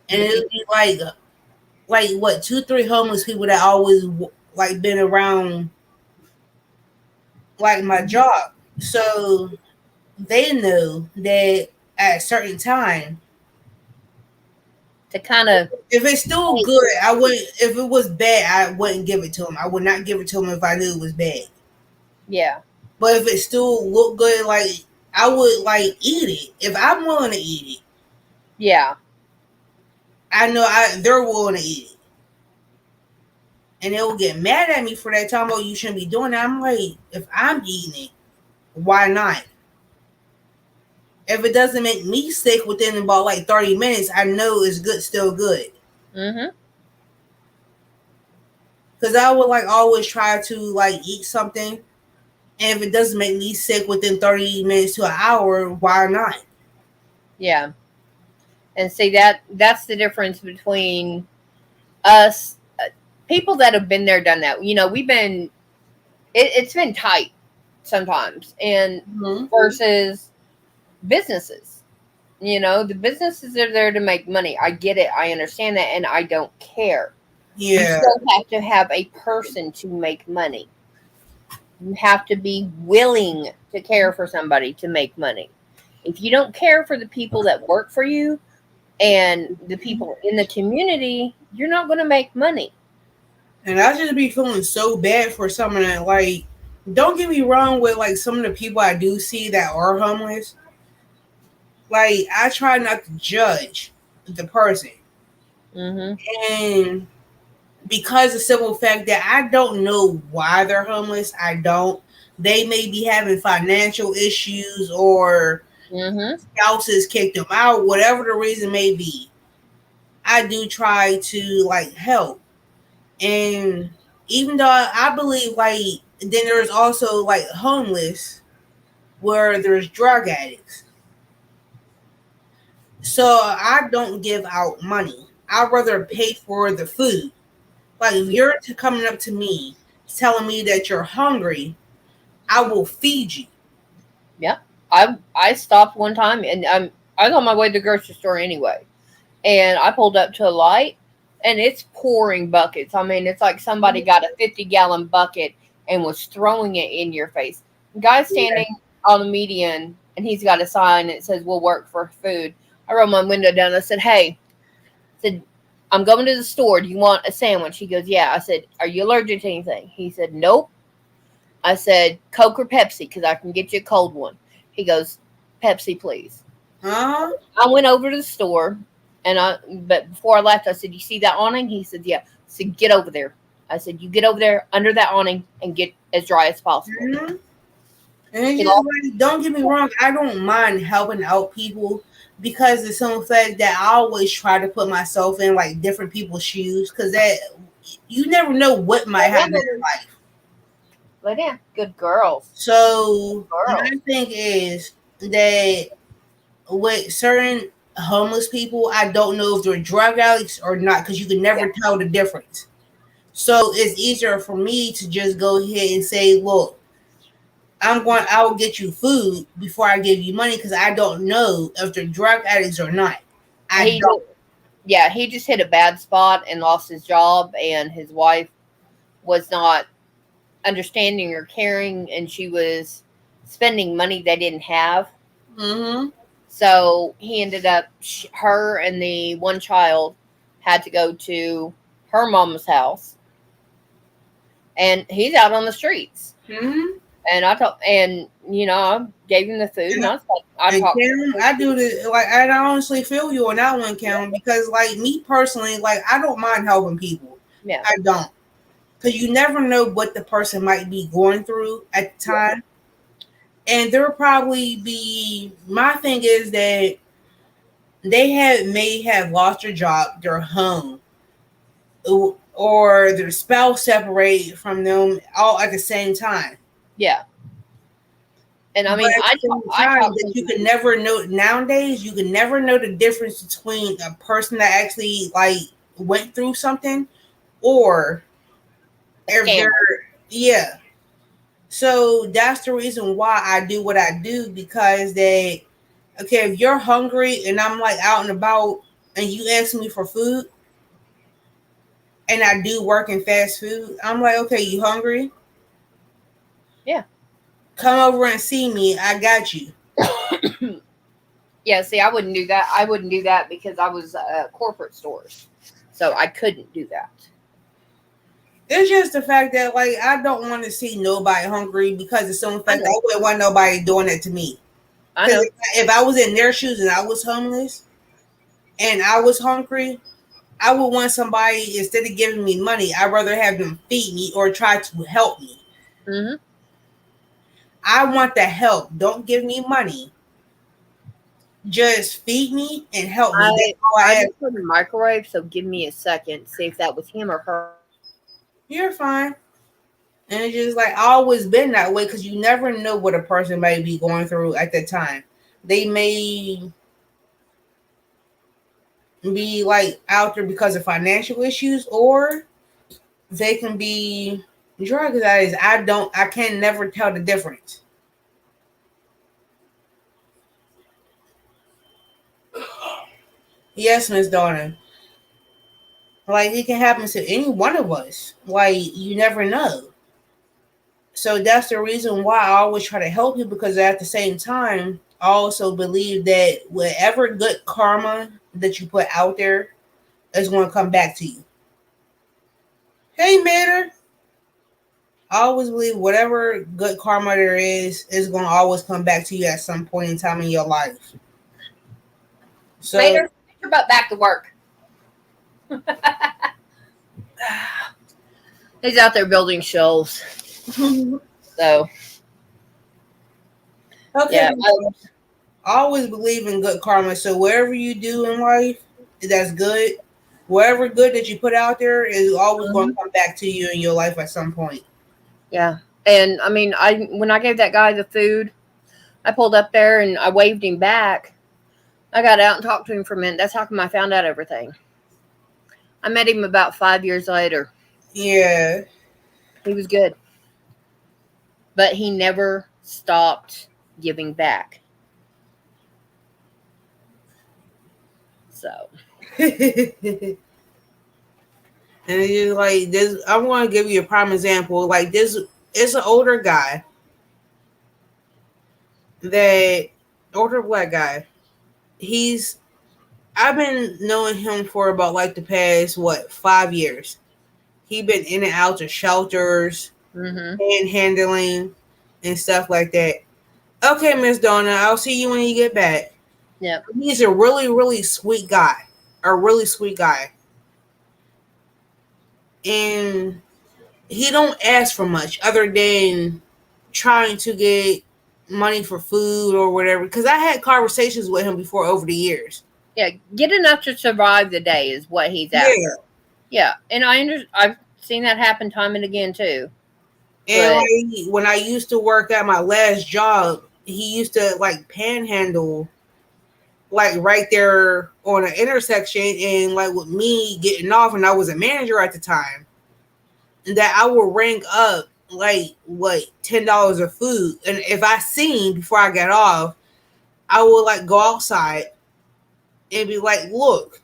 and The it would people. be like what 2 3 homeless people that always like been around like my job, so they know that at a certain time, To kind of, if it's still good, I wouldn't. If it was bad, I wouldn't give it to him. I would not give it to him if I knew it was bad. yeah, But if it still looked good, like I would like eat it if I'm willing to eat it. yeah, I know they're willing to eat it, and they will get mad at me for that time. Oh, you shouldn't be doing that. I'm like, if I'm eating it, why not? If it doesn't make me sick within about like 30 minutes, I know it's good, still good. mm-hmm, Because I would like always try to like eat something, and if it doesn't make me sick within 30 minutes to an hour, why not? yeah. And see, that's the difference between us, people that have been there, done that. We've been, it's been tight sometimes, and Mm-hmm. versus businesses. The businesses are there to make money. I get it. I understand that, and I don't care. You Yeah, still have to have a person to make money. You have to be willing to care for somebody to make money. If you don't care for the people that work for you and the people in the community, you're not going to make money. and I just be feeling so bad for someone that like. Don't get me wrong with like some of the people I do see that are homeless. Like I try not to judge the person, Mm-hmm. and because the simple fact that I don't know why they're homeless, I don't. They may be having financial issues or Mm-hmm. spouses kicked them out, whatever the reason may be. I do try to like help. And even though I believe like then there's also like homeless where there's drug addicts. So I don't give out money. I'd rather pay for the food. Like if you're coming up to me telling me that you're hungry, I will feed you. Yeah. I stopped one time, and I was on my way to the grocery store anyway. And I pulled up to a light, and it's pouring buckets. I mean, it's like somebody got a 50-gallon bucket and was throwing it in your face. Guy Yeah. standing on the median, and he's got a sign that says, "We'll work for food." I rolled my window down. I said, "Hey," I said, "I'm going to the store. Do you want a sandwich?" He goes, "Yeah." I said, "Are you allergic to anything?" He said, "Nope." I said, "Coke or Pepsi? Because I can get you a cold one." He goes, "Pepsi, please." Huh? I went over to the store. But before I left, I said, "You see that awning?" He said, "Yeah." I said, "Get over there." I said, "You get over there under that awning and get as dry as possible." Mhm. And it's He just lost. like, don't get me wrong, I don't mind helping out people because it's some fact that I always try to put myself in like different people's shoes because that you never know what might Lay down, happen in baby. life. Lay down. Good girls. So my Girls. thing is that with certain homeless people, I don't know if they're drug addicts or not because you can Yeah. never tell the difference. So it's easier for me to just go ahead and say, look, I will get you food before I give you money because I don't know if they're drug addicts or not. I He, don't. yeah, he just hit a bad spot and lost his job, and his wife was not understanding or caring, and she was spending money they didn't have. Mm-hmm. So he ended up, her and the one child had to go to her mom's house, and he's out on the streets. Mm-hmm. And I gave him the food, And, and I and talked to Kim, him. I do the like. I honestly feel you on that one, Kim, because like me personally, like I don't mind helping people. Yeah, I don't, because you never know what the person might be going through at the yeah, time, and there'll probably be. My thing is that may have lost their job, their home, or their spouse separated from them all at the same time. yeah. And I But mean, at the same I time, talked that to you him. can never know nowadays, you can never know the difference between a person that actually like went through something or A if they're scammer. yeah. So that's the reason why I do what I do because they okay, if you're hungry and I'm like out and about and you ask me for food and I do work in fast food, I'm like, okay, you hungry? Yeah. Come over and see me. I got you. Yeah, see, I wouldn't do that. I wouldn't do that because I was corporate stores, so I couldn't do that. It's just the fact that like I don't want to see nobody hungry because of some I fact know, I wouldn't want nobody doing it to me. I Because know. if I was in their shoes and I was homeless and I was hungry, I would want somebody instead of giving me money, I'd rather have them feed me or try to help me. Hmm. I want the help. Don't give me money. Just feed me and help me. That's all I I ask. just put in the microwave, so give me a second. See if that was him or her. You're fine. And it's just like always been that way because you never know what a person may be going through at the time. They may be like out there because of financial issues, or they can be drug addicts. I can never tell the difference. Yes, Miss Donna. Like it can happen to any one of us. Like you never know. So that's the reason why I always try to help you because at the same time, I also believe that whatever good karma that you put out there is going to come back to you. Hey, Mater. I always believe whatever good karma there is going to always come back to you at some point in time in your life. So, Mater, get your butt back to work. He's out there building shelves. So okay, yeah, I always believe in good karma. So, whatever you do in life, that's good. Whatever good that you put out there is always going to mhm, come back to you in your life at some point. yeah. And I mean, I when I gave that guy the food, I pulled up there and I waved him back. I got out and talked to him for a minute. That's how come I found out everything. I met him about 5 years later. Yeah. He was good, but he never stopped giving back. So And you like this. I'm going to give you a prime example. Like this, it's an older guy that older black guy. He's I've been knowing him for about like the past 5 years. He been in and out of shelters, hmm. panhandling, and stuff like that. Okay, Miss Donna, I'll see you when you get back. Yep. He's a really, really sweet guy. a really sweet guy, and he don't ask for much other than trying to get money for food or whatever. Because I had conversations with him before over the years. Yeah, get enough to survive the day is what he's Yeah, after. Yeah, and I've seen that happen time and again too. and But like when I used to work at my last job, he used to like panhandle like right there on an intersection, and like with me getting off, and I was a manager at the time, and that I would ring up like what $10 of food, and if I seen before I got off, I would like go outside and be like, "Look,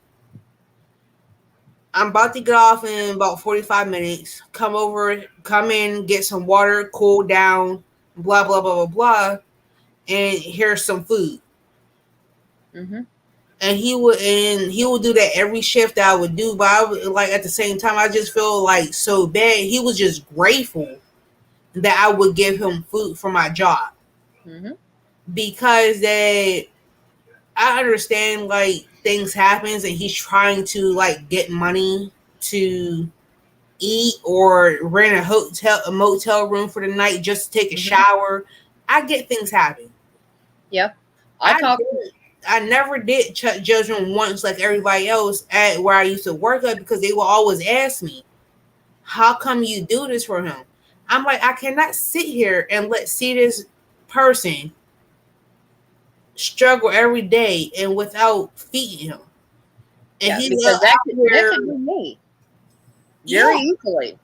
I'm about to get off in about 45 minutes. Come over, come in, get some water, cool down, blah blah blah blah blah, and here's some food." hmm And he would do that every shift that I would do, but I would, like at the same time I just feel like so bad. He was just grateful that I would give him food for my job, hmm because that I understand like things happens and he's trying to like get money to eat or rent a motel room for the night just to take a hmm shower. I get things happen. yeah, I I talk. did. I never did judge them once like everybody else at where I used to work at, because they will always ask me, "How come you do this for him?" I'm like, I cannot sit here and let see this person struggle every day and without feeding him. And Yeah, he because out that could here, be me very yeah. easily.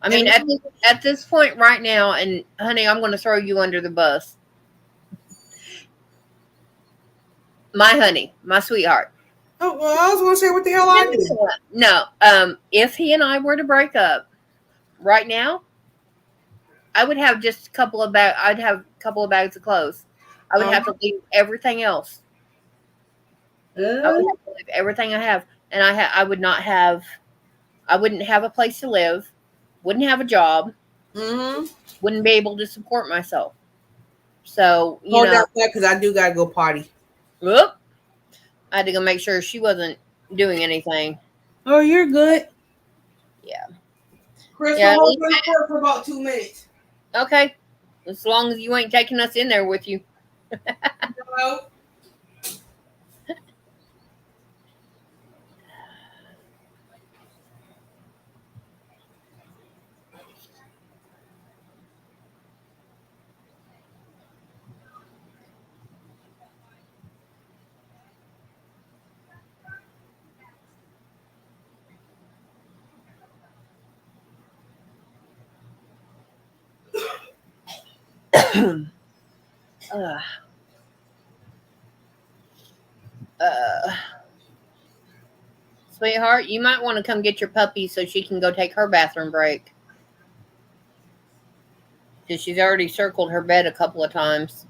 I And mean, at this point right now, and honey, I'm going to throw you under the bus. My honey, my sweetheart. oh, well, I was gonna say what the hell No, I no, did. no, no. If he and I were to break up right now, I would have just a couple of bag. I'd have a couple of bags of clothes. I would have to leave everything else. I would have to leave everything I have, and I would not have. I wouldn't have a place to live. Wouldn't have a job. Mm-hmm. Wouldn't be able to support myself. So Hold that thought, because I do gotta go potty. whoop, I had to go make sure she wasn't doing anything. Oh, you're good. Yeah, Crystal, yeah. At hold least, that for about 2 minutes. okay. As long as you ain't taking us in there with you. Hello? uh, uh, Sweetheart, you might want to come get your puppy so she can go take her bathroom break. Because she's already circled her bed a couple of times.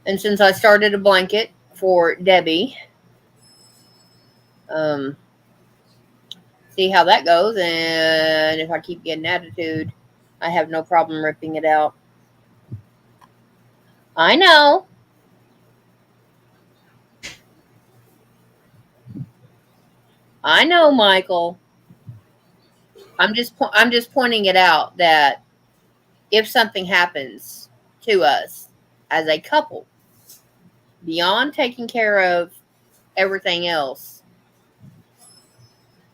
And since I started a blanket for Debbie, um, see how that goes. And if I keep getting attitude, I have no problem ripping it out. I know. I know, Michael. I'm just pointing it out that if something happens to us as a couple, beyond taking care of everything else,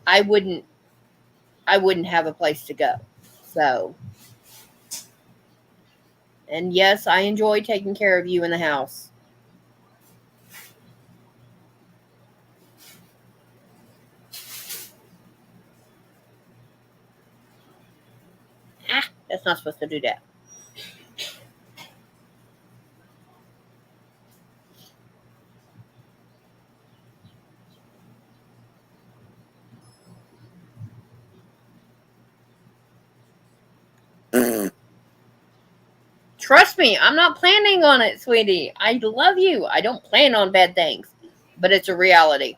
I wouldn't I wouldn't have a place to go. So, and yes, I enjoy taking care of you in the house. Ah, that's not supposed to do that. Trust me, I'm not planning on it, sweetie. I love you. I don't plan on bad things, but it's a reality.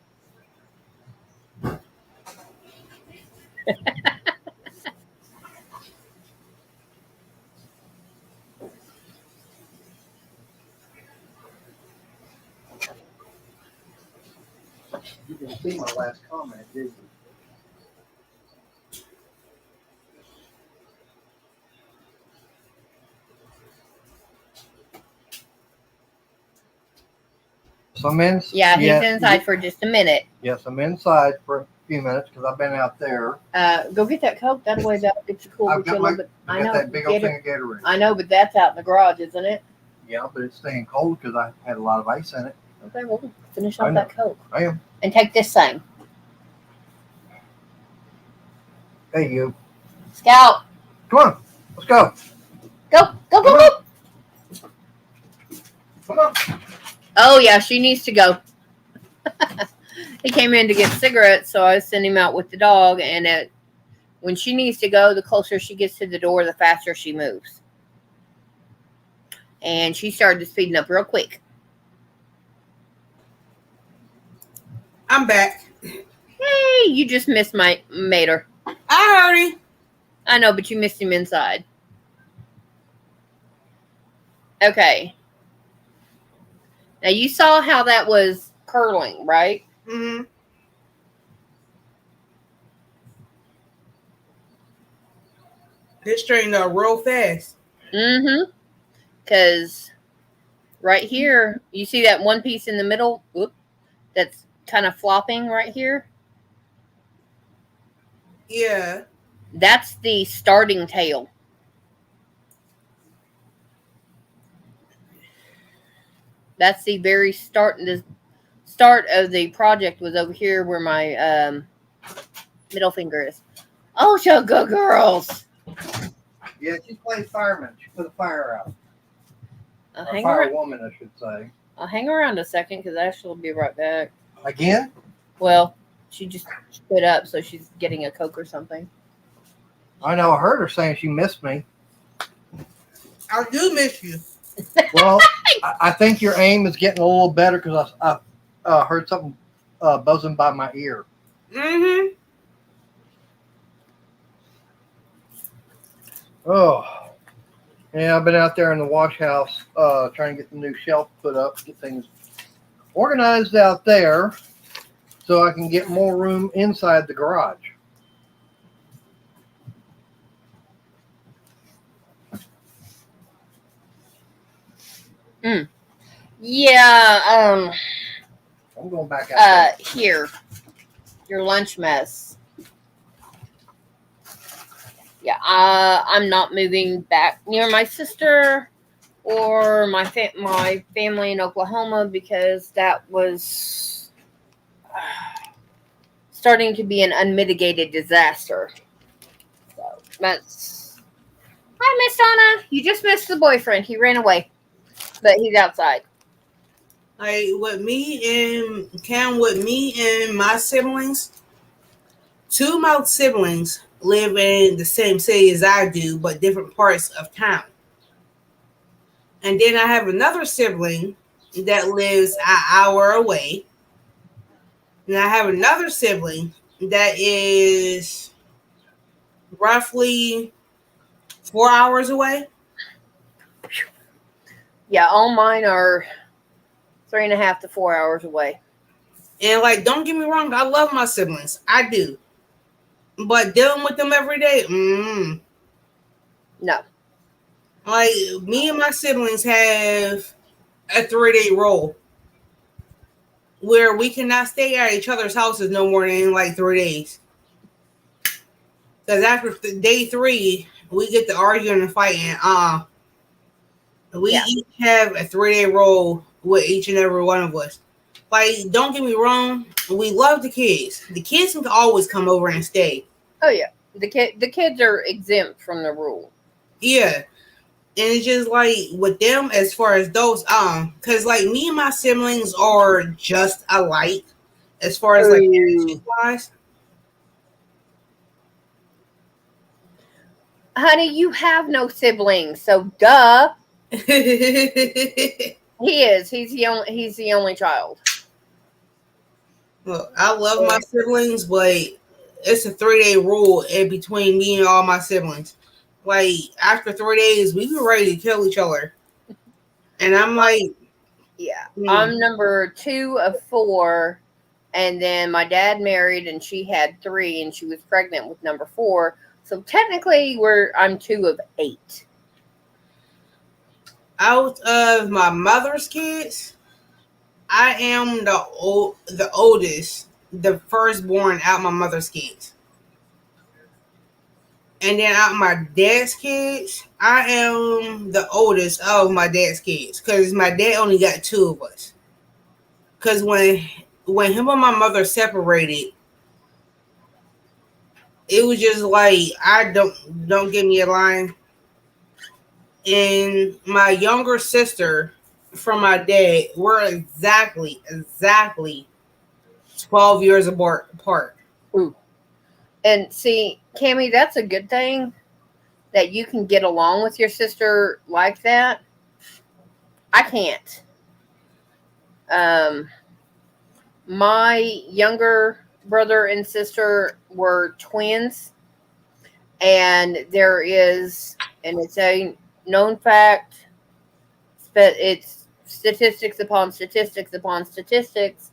see my last comment, did you? So I'm in. Yeah, he's inside for just a minute. Yes, I'm inside for a few minutes because I've been out there. Go get that Coke. That way that it's cool I've with you got a little bit. I know. that big old thing of Gatorade. I know, but that's out in the garage, isn't it? Yeah, but it's staying cold because I had a lot of ice in it. Okay, well, finish off that Coke. I am. And take this thing. Hey, you. Scout. Come on. Let's go. Go. Go, go, go. Come on. Oh, yeah, she needs to go. He came in to get cigarettes, so I sent him out with the dog, and when she needs to go, the closer she gets to the door, the faster she moves. And she started speeding up real quick. I'm back. Hey, you just missed my Mater. I heard him. I know, but you missed him inside. Okay. Now, you saw how that was curling, right? Mm-hmm. They straightened up real fast. Mm-hmm. Because right here, you see that one piece in the middle? Whoop, that's kind of flopping right here? Yeah. That's the starting tail. That's the very start. The start of the project was over here where my middle finger is. Oh, sugar girls! Yeah, she's playing fireman. She put a fire out. I'll Or hang firewoman, I should say. I'll hang around a second because Ashley will be right back. Again? Well, she just stood up, so she's getting a Coke or something. I know. I heard her saying she missed me. I do miss you. Well, I think your aim is getting a little better because I heard something buzzing by my ear. Mm-hmm. Oh, yeah, I've been out there in the wash house trying to get the new shelf put up, get things organized out there so I can get more room inside the garage. Yeah, I'm going back out there. here. Your lunch mess. Yeah, I'm not moving back near my sister or my family in Oklahoma because that was starting to be an unmitigated disaster. So that's. Hi, Miss Donna. You just missed the boyfriend. He ran away, but he's outside. Like with me and my siblings, two of my siblings live in the same city as I do, but different parts of town. And then I have another sibling that lives an hour away. And I have another sibling that is roughly 4 hours away. Yeah, all mine are 3.5 to 4 hours away. And like, don't get me wrong, I love my siblings. I do. But dealing with them every day, No. like me and my siblings have a 3-day rule where we cannot stay at each other's houses no more than like 3 days. Because after day 3, we get to arguing and fighting. We each have a 3-day rule with each and every one of us. Like, don't get me wrong, we love the kids. The kids can always come over and stay. Oh yeah, the kids are exempt from the rule. Yeah, and it's just like with them as far as those, because like me and my siblings are just alike as far as like energy wise. Honey, you have no siblings, so duh. He is. He's the only child. Look, I love my siblings, but it's a 3-day rule in between me and all my siblings. Like after 3 days, we were ready to kill each other, and I'm like, yeah, I'm number 2 of 4, And then my dad married, and she had 3, and she was pregnant with number 4. So technically, I'm 2 of 8. Out of my mother's kids, I am the oldest, the firstborn out my mother's kids. And then out my dad's kids, I am the oldest of my dad's kids because my dad only got 2 of us. Because when him and my mother separated, it was just like I don't give me a line. And my younger sister from my dad, we're exactly 12 years apart. Ooh. And see, Cammy, that's a good thing that you can get along with your sister like that. I can't. Um, my younger brother and sister were twins, and it's a known fact, but it's statistics upon statistics upon statistics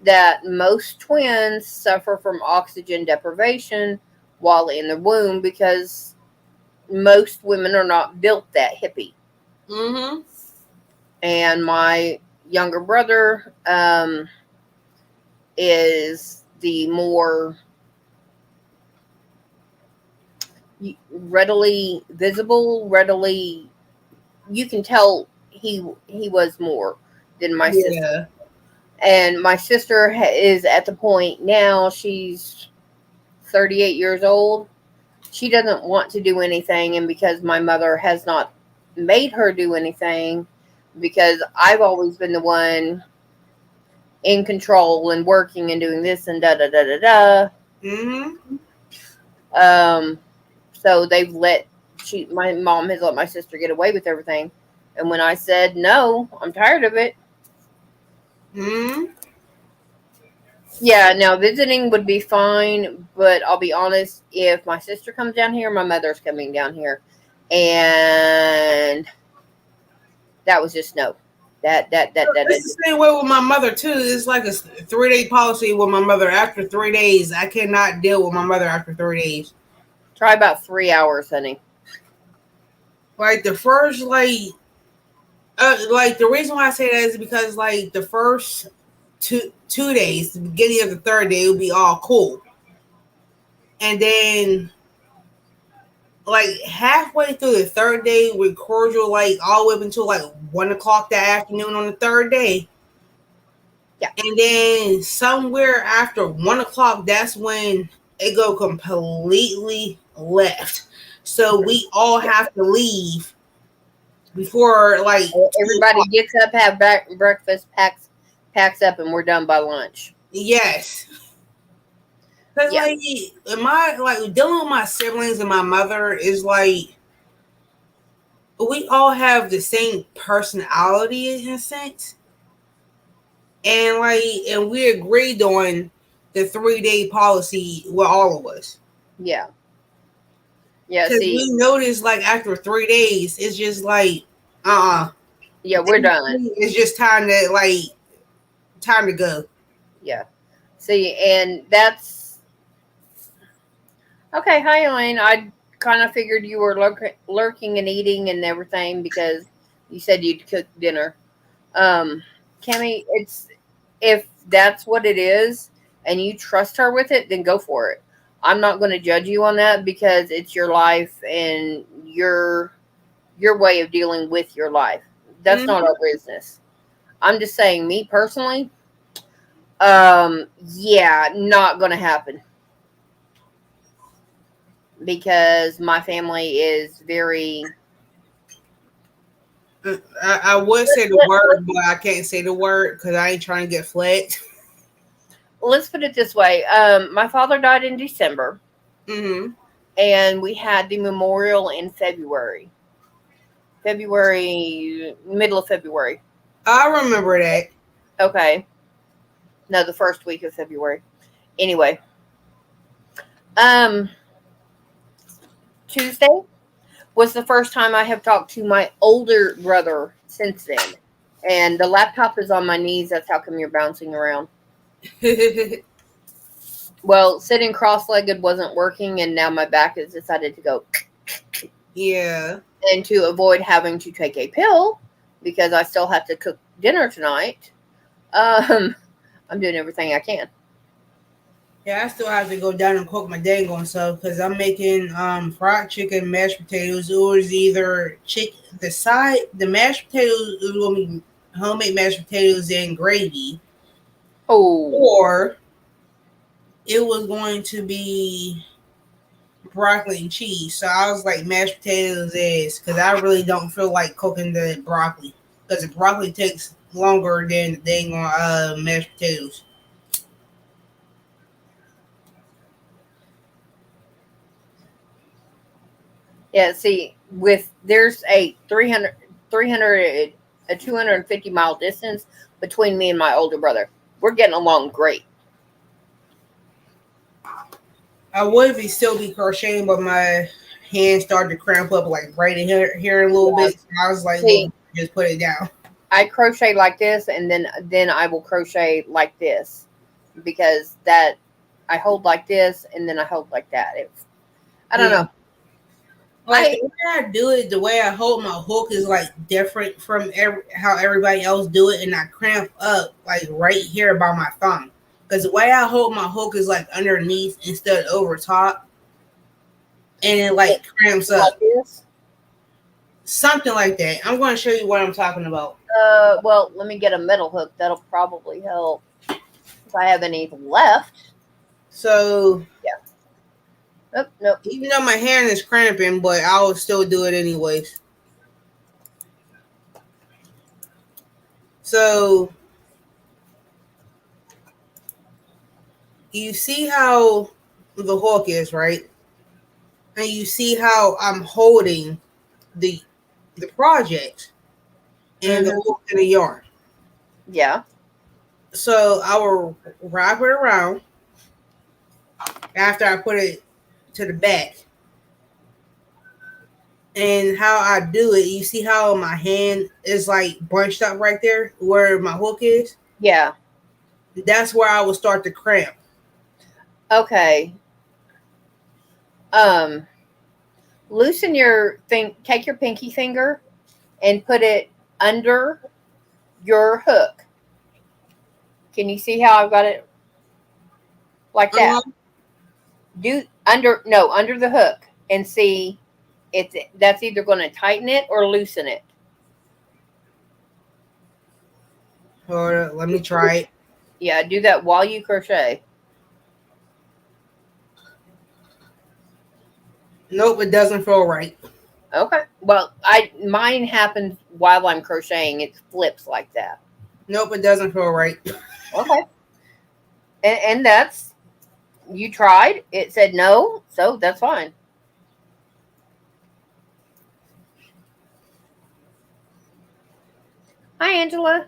that most twins suffer from oxygen deprivation while in the womb because most women are not built that hippie. Mm-hmm. And my younger brother is the more readily visible, readily you can tell he was more than my sister. Yeah. And my sister is at the point now, she's 38 years old. She doesn't want to do anything, and because my mother has not made her do anything, because I've always been the one in control and working and doing this and da da da da da. Mm-hmm. Um, so my mom has let my sister get away with everything. And when I said no, I'm tired of it. Mm-hmm. Yeah, now visiting would be fine, but I'll be honest, if my sister comes down here, my mother's coming down here. And that was just no. That It's the same way with my mother too. It's like a 3-day policy with my mother. After 3 days, I cannot deal with my mother after 3 days. try about 3 hours, honey. Like the first like the reason why I say that is because like the first two days, the beginning of the 3rd day, it would be all cool, and then like halfway through the 3rd day, we're cordial, like all the way up until like 1 o'clock that afternoon on the 3rd day. Yeah. And then somewhere after 1 o'clock, that's when it go completely left. So we all have to leave before like 2 o'clock. Everybody gets up, have breakfast, packs up, and we're done by lunch. Yes. Cause Yeah. like dealing with my siblings and my mother is like we all have the same personality in a sense. And we agreed on the 3-day policy with all of us. Yeah. Yeah, Because see, we noticed like after 3 days, it's just like, uh, yeah, we're done. it's just time to go. Yeah. See, and that's okay. Hi, Elaine. I kind of figured you were lurking and eating and everything because you said you'd cook dinner. Cammy, it's if that's what it is and you trust her with it, then go for it. I'm not going to judge you on that because it's your life and your way of dealing with your life. That's not Mm-hmm. our business. I'm just saying, me personally, yeah, not going to happen because my family is very. I would say the word, but I can't say the word because I ain't trying to get flagged. Let's put it this way. My father died in December, Mm-hmm. and we had the memorial in middle of February. I remember that. Okay. No, the first week of February. Anyway, um, Tuesday was the first time I have talked to my older brother since then. And the laptop is on my knees. That's how come you're bouncing around. Well, sitting cross-legged wasn't working, and now my back has decided to go. Yeah. And to avoid having to take a pill, because I still have to cook dinner tonight, I'm doing everything I can. Yeah, I still have to go down and cook my dang on stuff because I'm making fried chicken, mashed potatoes. It was either the mashed potatoes is gonna be homemade mashed potatoes and gravy, Oh, or it was going to be broccoli and cheese. So I was like mashed potatoes is because I really don't feel like cooking the broccoli because the broccoli takes longer than the dang on mashed potatoes. yeah. See, with there's a 300, a 250-mile distance between me and my older brother. We're getting along great. I would be still be crocheting, but my hand started to cramp up like right in here a little Yeah. bit. So I was like, See, look, just put it down. I crochet like this, and then I will crochet like this, because that I hold like this, and then I hold like that. I don't Yeah. know. Like I the way I do it, the way I hold my hook is like different from how everybody else do it, and I cramp up like right here by my thumb. Because the way I hold my hook is like underneath instead of over top, and it like cramps like up. this. Something like that. I'm going to show you what I'm talking about. Well, let me get a metal hook. That'll probably help if I have any left. So Yeah. Nope, nope. even though my hand is cramping, but I will still do it anyways. So you see how the hook is, right? And you see how I'm holding the the project and the Mm-hmm. hook in the yarn. Yeah. So I will wrap it around after I put it to the back. And how I do it, you see how my hand is like bunched up right there where my hook is? Yeah. That's where I will start to cramp. Okay. Um, loosen your thing. Take your pinky finger and put it under your hook. Can you see how I've got it like that? Um, Do under the hook and see it's that's either going to tighten it or loosen it. Hold on, let me try it. Yeah, do that while you crochet. Nope, it doesn't feel right. Okay. Well, I mine happens while I'm crocheting. It flips like that. Nope, it doesn't feel right. Okay. And that's you tried. It said no, so that's fine. Hi, Angela.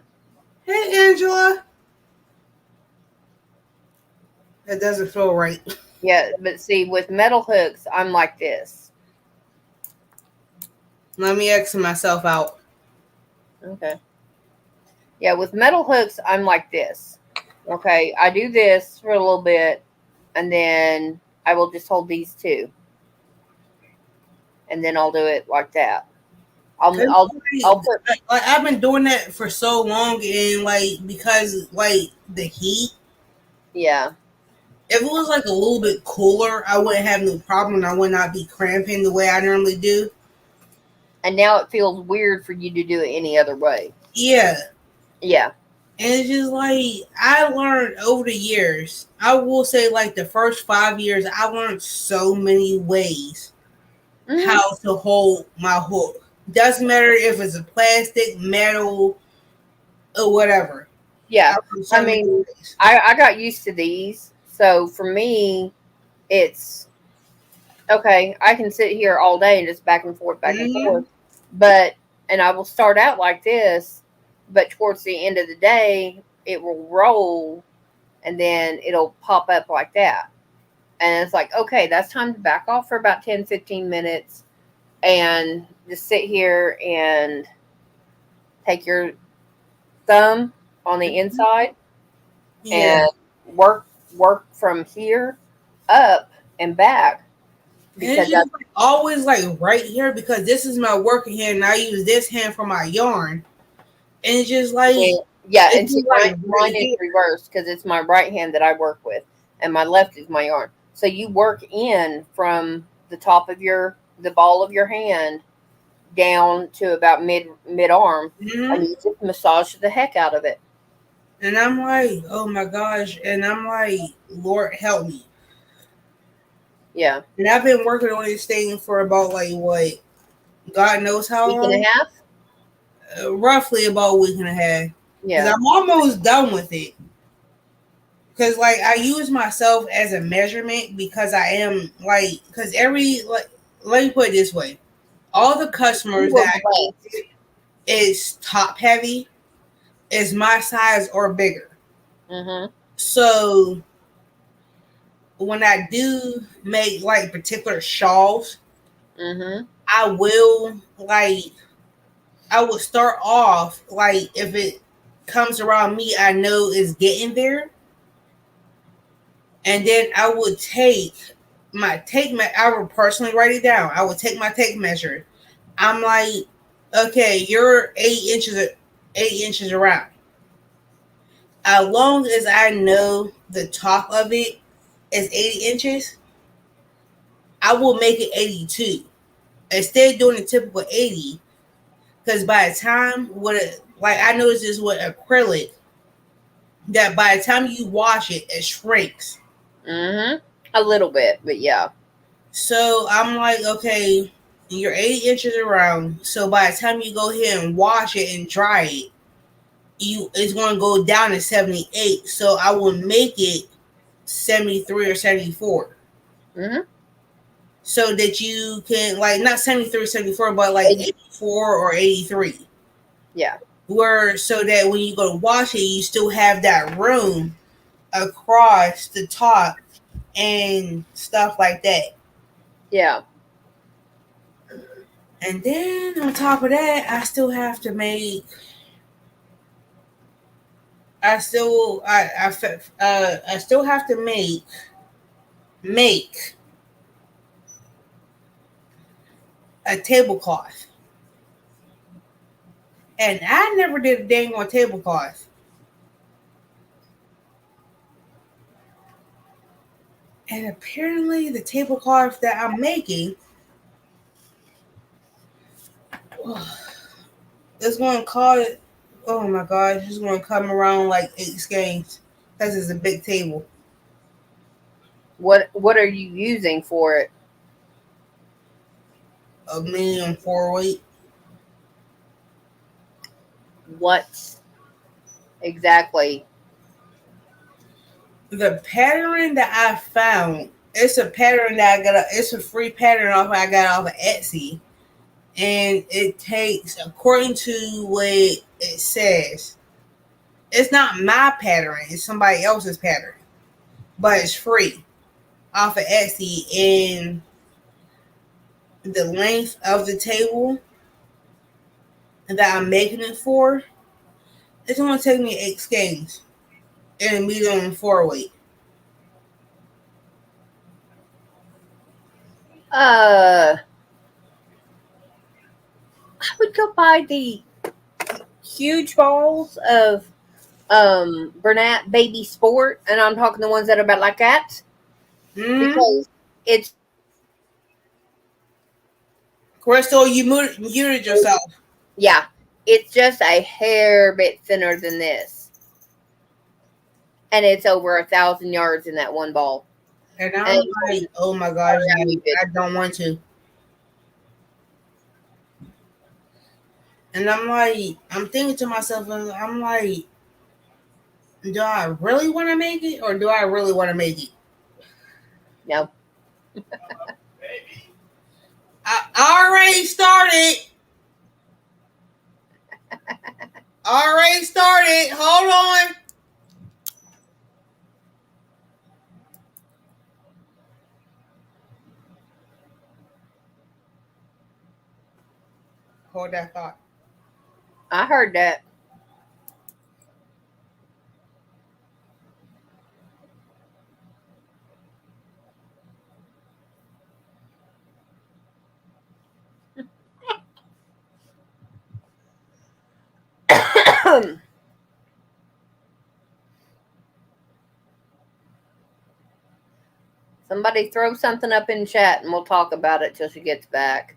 Hey, Angela. That doesn't feel right. Yeah, but see, with metal hooks, I'm like this. Let me exit myself out. Okay. Yeah, with metal hooks, I'm like this. Okay, I do this for a little bit, and then I will just hold these two, and then I'll do it like that. I'll Cause I'll I'll put like I've been doing that for so long, and like because like the heat. yeah. If it was like a little bit cooler, I wouldn't have no problem, and I would not be cramping the way I normally do. And now it feels weird for you to do it any other way. Yeah, Yeah. and it's just like I learned over the years. I will say like the first 5 years, I learned so many ways Hmm. how to hold my hook. Doesn't matter if it's a plastic, metal, or whatever. I Yeah. learned I so many mean, ways. I got used to these, so for me, it's okay. I can sit here all day and just back and Hmm. forth. But and I will start out like this, but towards the end of the day, it will roll, and then it'll pop up like that. And it's like, okay, that's time to back off for about 10, 15 minutes and just sit here and take your thumb on the inside. Yeah. and work from here up and back And it's because just like always like right here because this is my working hand and I use this hand for my yarn. And it's just like yeah, it's and see just like mine right is here. reversed because it's my right hand that I work with, and my left is my yarn. So you work in from the top of the ball of your hand down to about mid arm, and Hmm. you just massage the heck out of it. And I'm like, oh my gosh. And I'm like, Lord help me. Yeah, And I've been working on this thing for about like what, God knows how week and a long. half. Roughly about a week and a half. Because Yeah. I'm almost done with it. Because like I use myself as a measurement because I am like, because every, like, let me put it this way. All the You customers were that I blessed. get is top heavy, is my size or bigger. Mhm. So when I do make like particular shawls, Mhm. I will like I will start off like if it comes around me, I know it's getting there, and then I would I would personally write it down. I would take my tape measure. I'm like, okay, you're 8 inches around. As long as I know the top of it is 80 inches, I will make it 82 instead of doing the typical 80. Because by the time like I noticed this with acrylic, that by the time you wash it, it shrinks. Mhm. A little bit, but yeah. So I'm like, okay, you're 80 inches around. So by the time you go ahead and wash it and dry it, it's going to go down to 78. So I will make it 73 or 74. Mhm. So that you can, like, not 73 or 74, but like And 84 or 83. yeah. Where so that when you go to wash it, you still have that room across the top and stuff like that. Yeah. And then on top of that, I still have to make a tablecloth. And I never did a dang on tablecloth. And apparently the tablecloth that I'm making is going to cost, oh my gosh, it's going to come around like 8 skeins because it's a big table. What are you using for it? A medium 4 weight. What exactly? The pattern that I found, it's a pattern that it's a free pattern I got off of Etsy. And it takes, according to what it says, it's not my pattern, it's somebody else's pattern, but it's free off of Etsy. And the length of the table that I'm making it for, it's going to take me 8 skeins in a medium 4 weight. Uh, I would go buy the huge balls of Bernat Baby Sport, and I'm talking the ones that are about like that Hmm. because it's Crystal, you muted yourself. yeah, it's just a hair bit thinner than this, and it's over 1,000 yards in that one ball. And And I'm like, oh my gosh, sorry, I muted. I don't want to. And I'm thinking to myself, I'm like, do I really want to make it or do I really want to make it? No, I already started. Already started. Hold on. Hold that thought. I heard that. Somebody throw something up in chat and we'll talk about it till she gets back.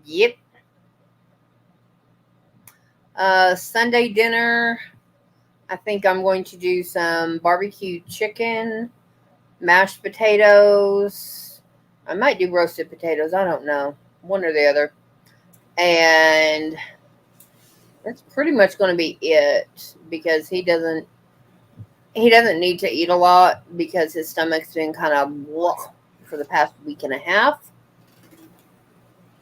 Yep. Sunday dinner. I think I'm going to do some barbecue chicken, mashed potatoes. I might do roasted potatoes. I don't know. One or the other. And that's pretty much going to be it because he doesn't need to eat a lot because his stomach's been kind of for the past week and a half.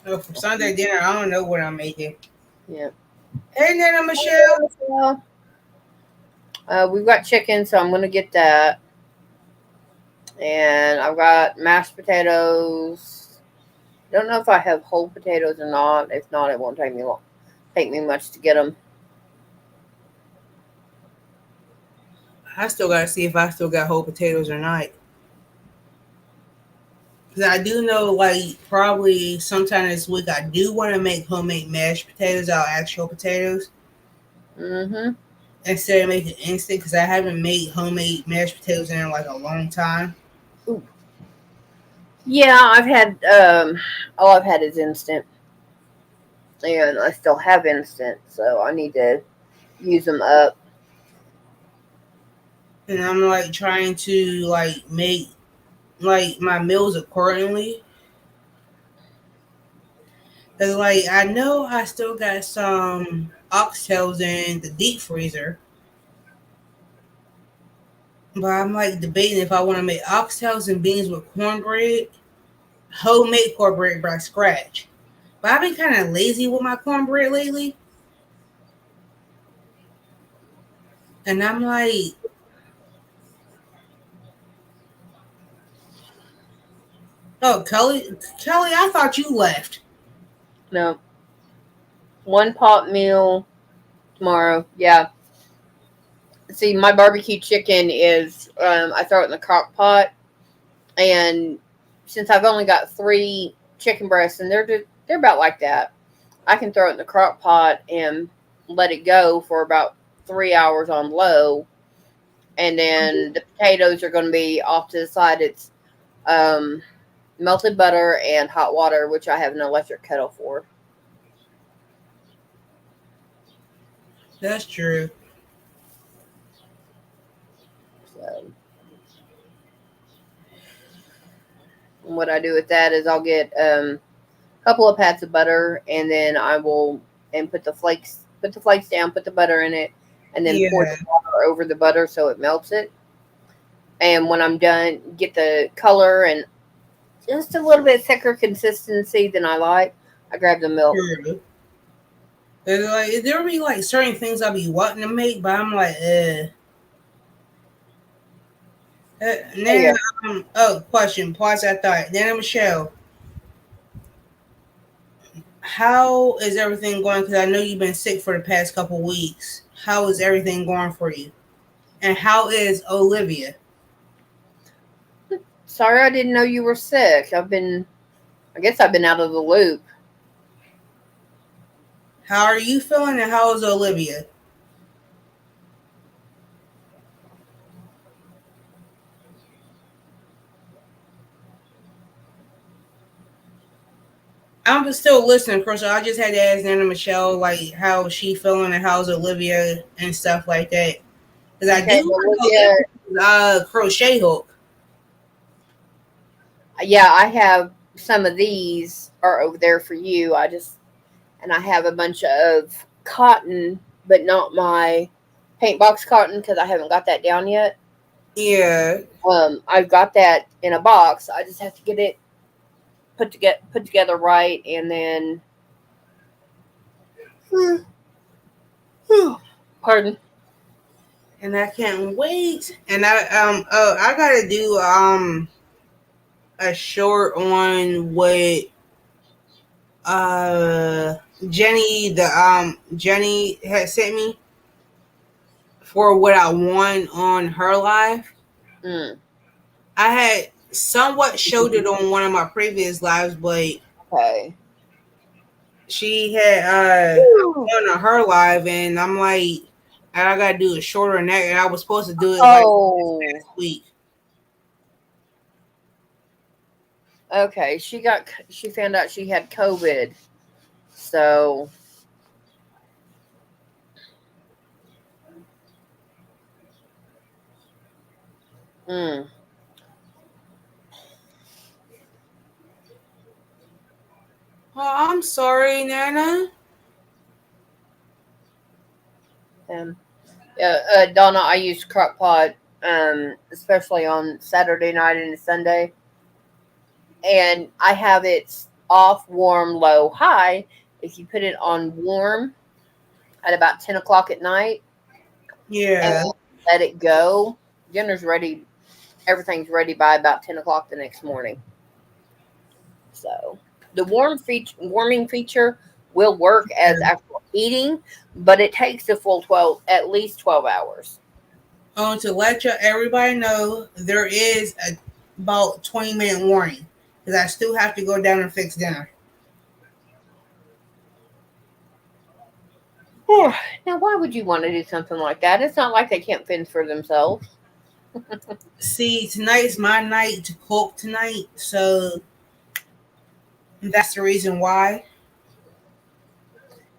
So for Sunday dinner, I don't know what I'm making. Yeah. Hey, Nana Michelle. We've got chicken, so I'm going to get that. And I've got mashed potatoes. Don't know if I have whole potatoes or not. If not, it won't take me much to get them. I still gotta see if I still got whole potatoes or not. Because I do know, like, probably sometime this week, I do want to make homemade mashed potatoes out of actual potatoes. Mm-hmm. Instead of making instant, because I haven't made homemade mashed potatoes in like a long time. Ooh. Yeah, I've had all I've had is instant, and I still have instant, so I need to use them up. And I'm like trying to like make like my meals accordingly. Cause like I know I still got some oxtails in the deep freezer, but I'm like debating if I want to make oxtails and beans with cornbread, homemade cornbread by scratch. But I've been kind of lazy with my cornbread lately, and I'm like, oh Kelly, I thought you left. No, one pot meal tomorrow. Yeah. See, my barbecue chicken is I throw it in the crock pot, and since I've only got 3 chicken breasts, and they're about like that, I can throw it in the crock pot and let it go for about 3 hours on low, and then the potatoes are going to be off to the side. It's melted butter and hot water, which I have an electric kettle for. That's true. So, and what I do with that is I'll get a couple of pats of butter, and then I will put the flakes down, put the butter in it, and then pour Yeah. the water over the butter so it melts it. And when I'm done, get the color and just a little bit thicker consistency than I like. I grab the milk. True. And like there be like certain things I be wanting to make, but I'm like, Oh Now, yeah. question. Pause that thought. Nana Michelle, how is everything going? Because I know you've been sick for the past couple weeks. How is everything going for you? And how is Olivia? Sorry, I didn't know you were sick. I guess I've been out of the loop. How are you feeling? And how is Olivia? I'm still listening, Chris. I just had to ask Nana Michelle like how is she feeling and how's Olivia and stuff like that. Because I Okay, do Olivia. want to crochet hook. Yeah, I have some of these are over there for you. And I have a bunch of cotton, but not my paint box cotton because I haven't got that down yet. Yeah. I've got that in a box. I just have to get it put together right, and then Pardon? And I can't wait. And I gotta do a short on what uh Jenny had sent me for what I won on her live. Mm, I had somewhat showed it on one of my previous lives, but okay. she had Whew. won on her live, and I'm like, I gotta do it shorter than that. And I was supposed to do it like this Oh, past week. okay. She found out she had COVID. So, mm, Oh, I'm sorry, Nana. um, yeah, Donna, I use crock pot, especially on Saturday night and Sunday, and I have it off, warm, low, high. If you put it on warm at about 10 o'clock at night and Yeah. let it go, dinner's ready. Everything's ready by about 10 o'clock the next morning. So the warming feature will work as actual heating, but it takes a full 12, at least 12 hours. To let everybody know, there is about 20-minute warning because I still have to go down and fix dinner. Now, why would you want to do something like that? It's not like they can't fend for themselves. See, tonight's my night to cook tonight, so that's the reason why.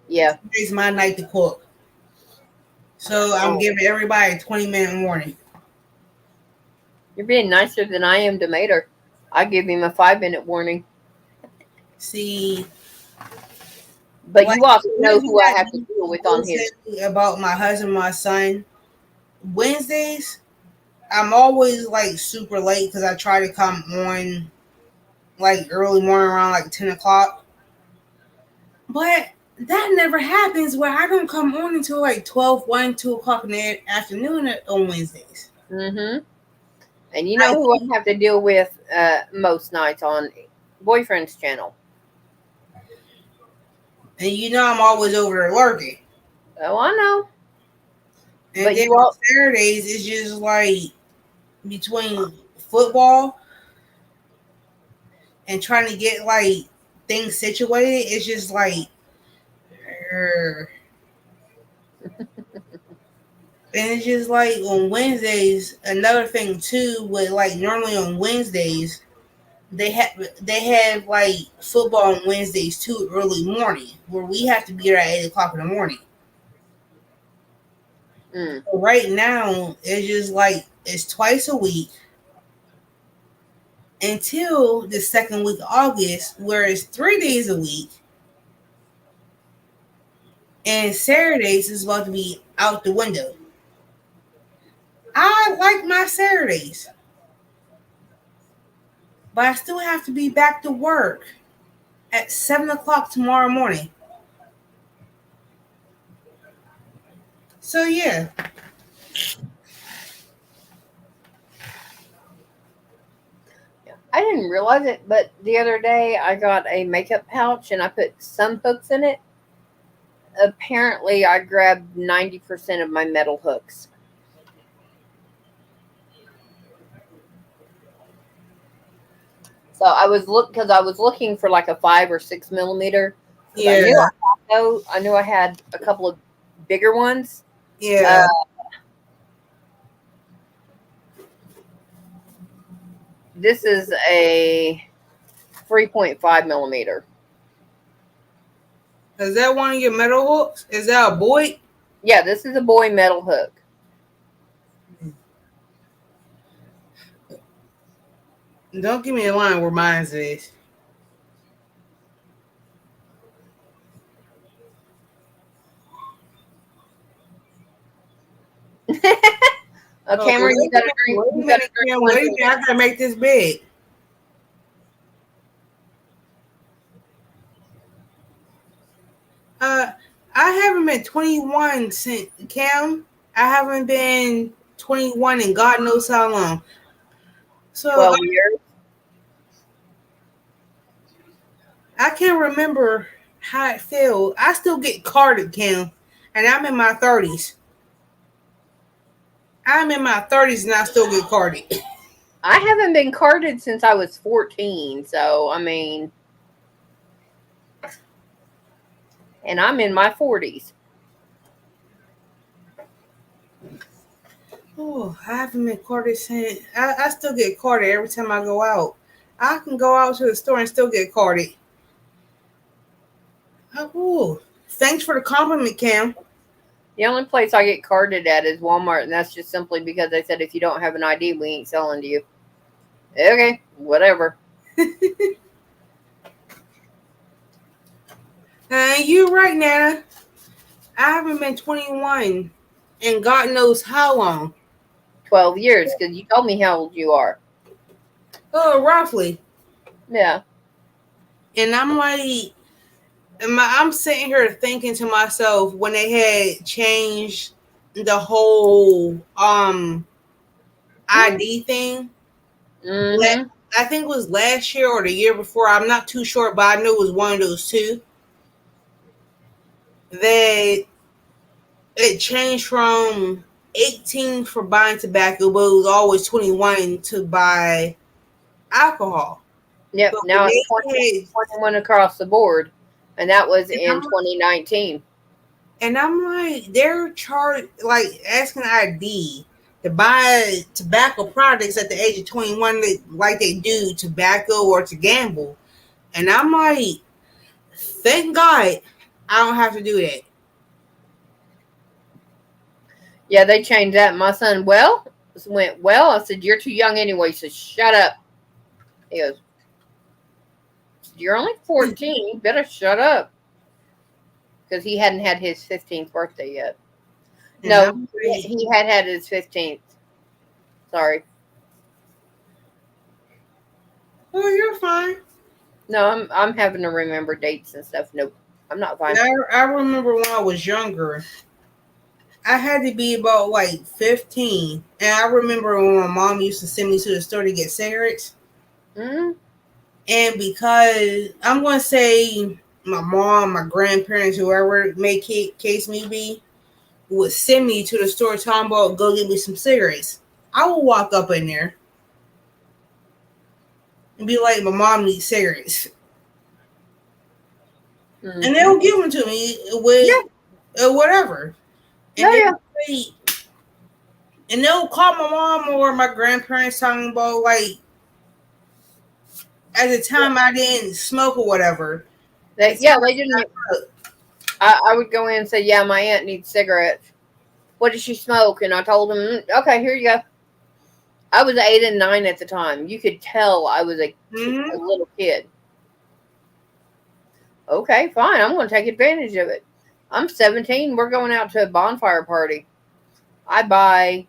Yeah. Tonight's my night to cook. So I'm Oh, giving everybody a 20-minute warning. you're being nicer than I am to Mater. I give him a 5-minute warning. See, But like you also know you who I got have to deal with on you here. said about my husband, my son. Wednesdays, I'm always like super late because I try to come on like early morning around like 10 o'clock. But that never happens where I don't come on until like 12, 1, 2 o'clock in the afternoon on Wednesdays. Mm-hmm. And you know who I have to deal with most nights on Boyfriend's channel. And you know I'm always over there lurking. Oh, I know. And But then you on all, Saturdays, it's just like between football and trying to get like things situated, it's just like, er. And it's just like on Wednesdays, another thing too, with like normally on Wednesdays, they have like football on Wednesdays too, early morning, where we have to be there at 8 o'clock in the morning. mm, Right now, it's just like it's twice a week until the second week of August, where it's 3 days a week, and Saturdays is about to be out the window. I like my Saturdays, but I still have to be back to work at 7 o'clock tomorrow morning. So yeah, yeah. I didn't realize it, but the other day I got a makeup pouch and I put some hooks in it. Apparently, I grabbed 90% of my metal hooks. So I was looking for like a 5 or 6 millimeter because yeah, I knew I had a couple of bigger ones. Uh, yeah. this is a 3.5 millimeter. Is that one of your metal hooks? Is that a boy? Yeah, this is a boy metal hook. Don't give me a line where mine is. Oh, Cameron, you got to drink. wait a You got to minute, drink Kim. one Wait a thing. minute. I gotta make this big. Uh, I haven't been 21 since Cam. I haven't been 21 in God knows how long. So 12 years. I can't remember how it felt. I still get carded, Cam, and I'm in my 30s. I'm in my 30s and I still get carded. I haven't been carded since I was 14. So, I mean, and I'm in my 40s. Oh, I haven't been carded since. I still get carded every time I go out. I can go out to the store and still get carded. Oh, thanks for the compliment, Cam. The only place I get carded at is Walmart, and that's just simply because they said if you don't have an ID, we ain't selling to you. Okay, whatever. You're right, Nana. I haven't been 21 and God knows how long. 12 years, because you told me how old you are. Oh, roughly. Yeah. And I'm like, I'm sitting here thinking to myself when they had changed the whole ID thing. Mm-hmm. I think it was last year or the year before. I'm not too sure, but I knew it was one of those two. That it changed from 18 for buying tobacco, but it was always 21 to buy alcohol. Yep. But when Now it's they had, 21 across the board, and that was and in I'm, 2019. and I'm like, they're charged like asking ID to buy tobacco products at the age of 21, like they do tobacco or to gamble. And I'm like, thank God I don't have to do that. Yeah, they changed that. My son, went, well, I said, you're too young anyway, so shut up. He goes, you're only 14. You better shut up. Because he hadn't had his 15th birthday yet. And No, I'm like, he had his 15th. Sorry. oh, you're fine. No, I'm having to remember dates and stuff. Nope, I'm not fine. I remember when I was younger, I had to be about like 15. And I remember when my mom used to send me to the store to get cigarettes. Mm-hmm. And because I'm going to say my mom, my grandparents, whoever may case me be, would send me to the store talking about go get me some cigarettes. I would walk up in there and be like, my mom needs cigarettes. And Mm-hmm. they'll give them to me Yeah. with whatever. And Oh they yeah. wait. And they'll call my mom or my grandparents talking about like at the time I didn't smoke or whatever. At the time They didn't. I smoked. I would go in and say, yeah, my aunt needs cigarettes. What does she smoke? And I told him, okay, here you go. I was 8 and 9 at the time. You could tell I was a Mm-hmm. little kid. Okay, fine. I'm going to take advantage of it. I'm 17. We're going out to a bonfire party. I buy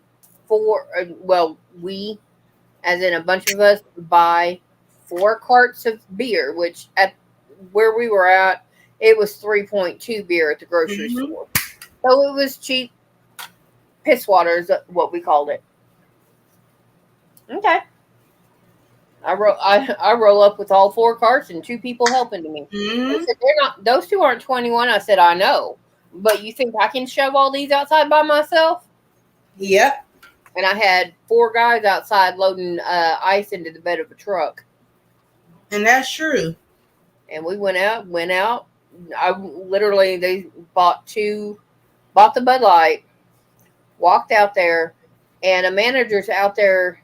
we, as in a bunch of us, buy 4 carts of beer, which at where we were at, it was 3.2 beer at the grocery Mm-hmm. store. So it was cheap piss water is what we called it. Okay. I roll up with all 4 carts and 2 people helping me. They Mm-hmm. said those two aren't 21. I said, I know. But you think I can shove all these outside by myself? Yep. And I had 4 guys outside loading ice into the bed of a truck. And that's true. And we went out. They bought the Bud Light, walked out there, and a manager's out there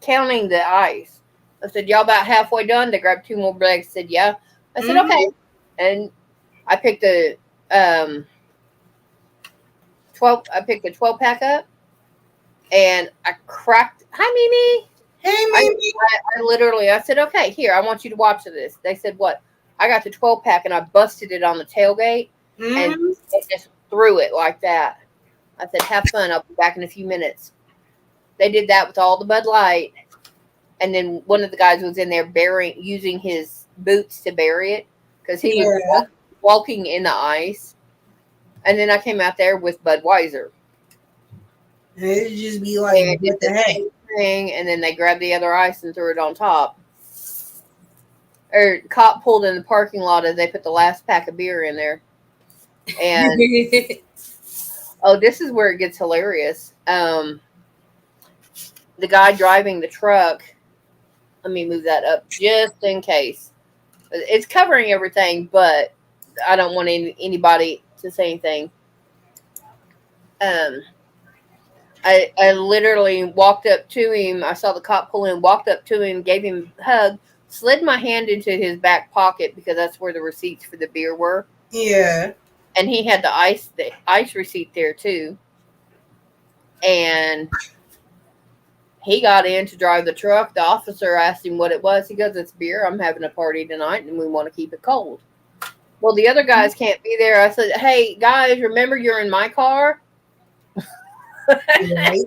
counting the ice. I said, y'all about halfway done? They grabbed 2 more bags. Said, yeah. I said, Mm-hmm. okay. And I picked a 12 pack up, and I cracked. Hi, Mimi. Hey, I, Mimi. I said, okay, here, I want you to watch this. They said, what? I got the 12 pack and I busted it on the tailgate and Mm-hmm. they just threw it like that. I said, have fun. I'll be back in a few minutes. They did that with all the Bud Light. And then one of the guys was in there using his boots to bury it because he was Yeah. walking in the ice. And then I came out there with Budweiser. And it'd just be like, And did what the the heck? same thing, and then they grabbed the other ice and threw it on top. Or cop pulled in the parking lot as they put the last pack of beer in there. And oh, this is where it gets hilarious. The guy driving the truck. Let me move that up just in case. It's covering everything, but I don't want anybody to say anything. Um, I literally walked up to him. I saw the cop pull in, walked up to him, gave him a hug, slid my hand into his back pocket because that's where the receipts for the beer were. Yeah. And he had the ice receipt there too. And he got in to drive the truck. The officer asked him what it was. He goes, "It's beer. I'm having a party tonight and we want to keep it cold." Well, the other guys can't be there. I said, "Hey, guys, remember you're in my car?" Right.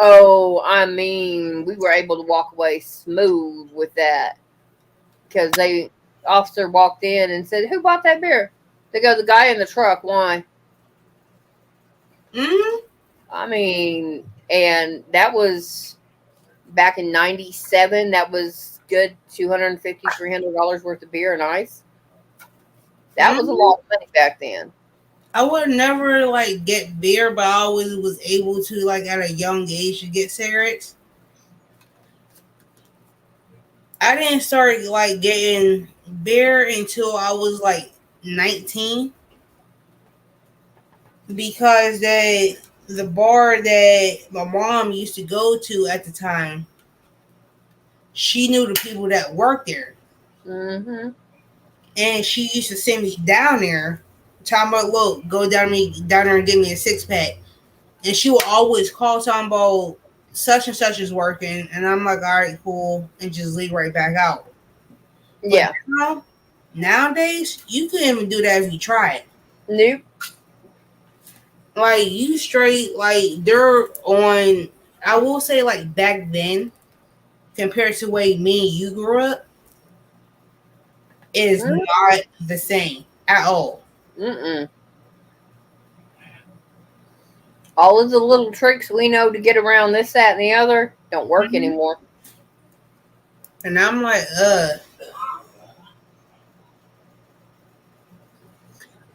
Oh, I mean, we were able to walk away smooth with that because officer walked in and said, "Who bought that beer?" They go, "The guy in the truck." Why? Mm-hmm. I mean, and that was back in '97. That was good $250, $300 worth of beer and ice. That was a Mm-hmm. lot of money back then. I would never like get beer, but I always was able to like at a young age to get cigarettes. I didn't start like getting beer until I was like 19 because the bar that my mom used to go to at the time, she knew the people that worked there. Mm-hmm. And she used to send me down there, talking about, look, go down there and get me a 6 pack. And she would always call talking about such and such is working, and I'm like, all right, cool, and just leave right back out. But Yeah. nowadays, you couldn't even do that if you tried. Nope. Like you straight, like they're on. I will say, like back then, compared to the way me and you grew up, is not the same at all. Mm-mm. All of the little tricks we know to get around this, that, and the other don't work Mm-hmm. anymore. And I'm like,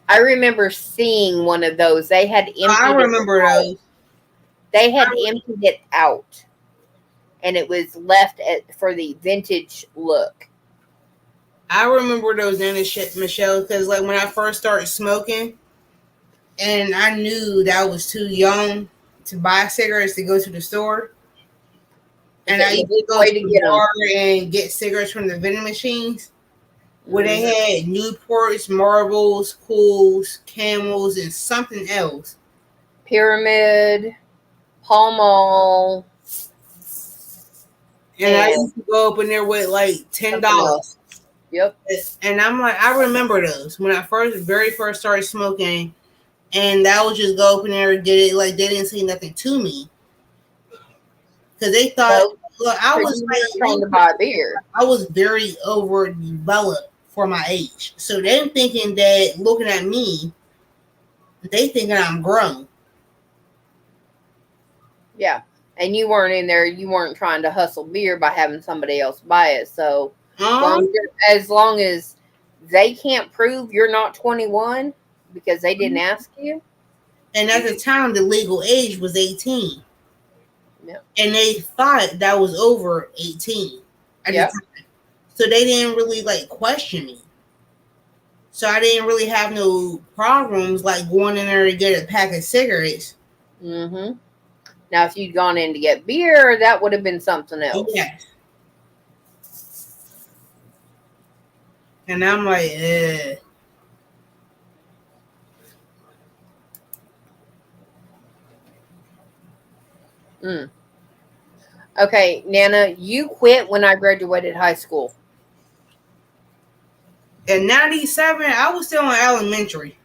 I remember seeing one of those. They had I emptied it remember out. those. They had emptied it out, and it was left for the vintage look. I remember those in the shit, Michelle, because like when I first started smoking, and I knew that I was too young to buy cigarettes to go to the store, It's and the I used to easiest go way to to the get them. bar and get cigarettes from the vending machines where they Mm-hmm. had Newports, Marbles, Cools, Camels, and something else. Pyramid, Pall Mall, And I and used to go up in there with like ten something else. dollars. Yep. And I'm like, I remember those when I very first started smoking, and that was just go up in there and get it. Like they didn't say nothing to me because they thought, No, look, I because was you weren't trying to like, buy beer. I was very overdeveloped for my age. So they're thinking that looking at me, they thinking I'm grown. Yeah. And you weren't in there, you weren't trying to hustle beer by having somebody else buy it. So Um, as long as they can't prove you're not 21 because they didn't ask you. and at the time, the legal age was 18. Yeah. And they thought that was over 18 at the Yep. time. So they didn't really like question me. So I didn't really have no problems like going in there to get a pack of cigarettes. Mm-hmm. Now, if you'd gone in to get beer, that would have been something else. Yes. And I'm like, Mm. Okay, Nana, you quit when I graduated high school. in 97, I was still in elementary.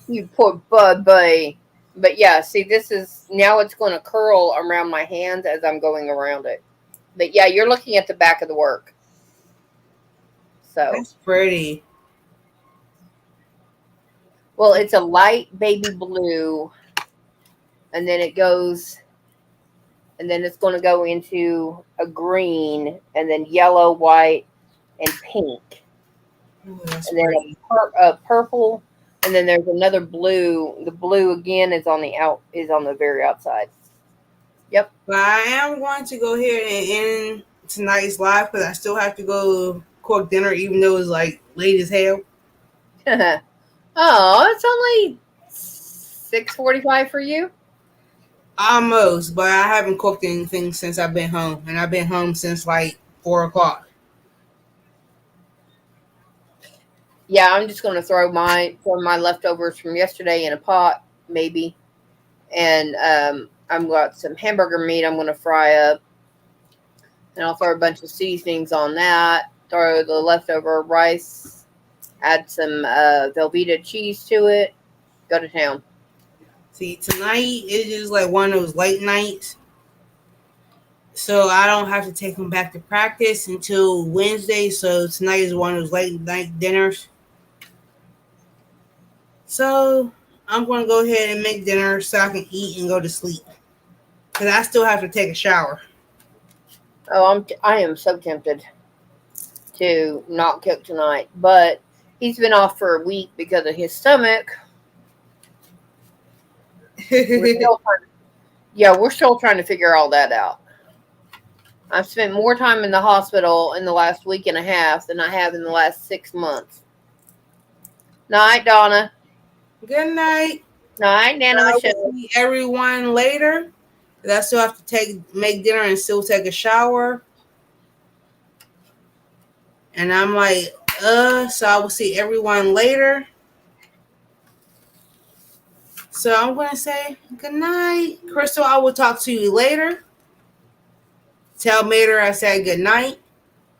You poor bud boy. But yeah, see, this is now it's going to curl around my hands as I'm going around it. But yeah, you're looking at the back of the work. So, That's pretty. Well, it's a light baby blue, and then it goes, and then it's going to go into a green, and then yellow, white, and pink, Ooh, that's and then pretty. a purple, and then there's another blue. The blue again is on the very outside. Yep. But I am going to go ahead and end tonight's live because I still have to go cook dinner, even though it's like late as hell. Oh, it's only 6:45 for you. Almost, but I haven't cooked anything since I've been home, and I've been home since like 4 o'clock. Yeah, I'm just gonna throw my leftovers from yesterday in a pot, maybe, and I've got some hamburger meat I'm gonna fry up, and I'll throw a bunch of seasonings on that. Throw the leftover rice, add some Velveeta cheese to it. Go to town. See, tonight is just like one of those late nights, so I don't have to take him back to practice until Wednesday. So tonight is one of those late night dinners. So I'm going to go ahead and make dinner so I can eat and go to sleep because I still have to take a shower. Oh, I am so tempted to not cook tonight, but he's been off for a week because of his stomach. We're still we're still trying to figure all that out. I've spent more time in the hospital in the last week and a half than I have in the last 6 months. Night, Donna. Good night. Night, Nana I Michelle. will see everyone later. 'Cause I still have to make dinner and still take a shower. And I'm like, so I will see everyone later. So I'm gonna say good night. Crystal, I will talk to you later. Tell Mater I said good night.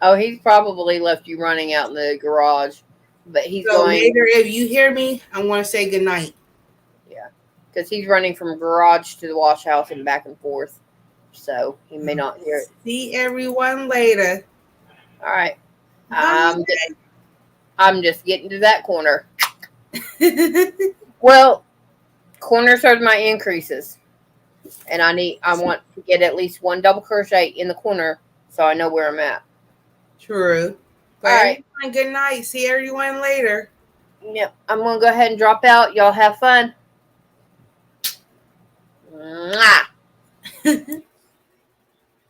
Oh, he's probably left you running out in the garage, but he's So going, Mater, if you hear me, I'm gonna say good night. yeah, because he's running from garage to the wash house and back and forth. So he may not hear it. See everyone later. All right. Bye. I'm just getting to that corner. Well, corners are my increases. And I want to get at least one double crochet in the corner so I know where I'm at. True. But All right. everyone, good night. See everyone later. Yep. I'm gonna go ahead and drop out. Y'all have fun. Mwah.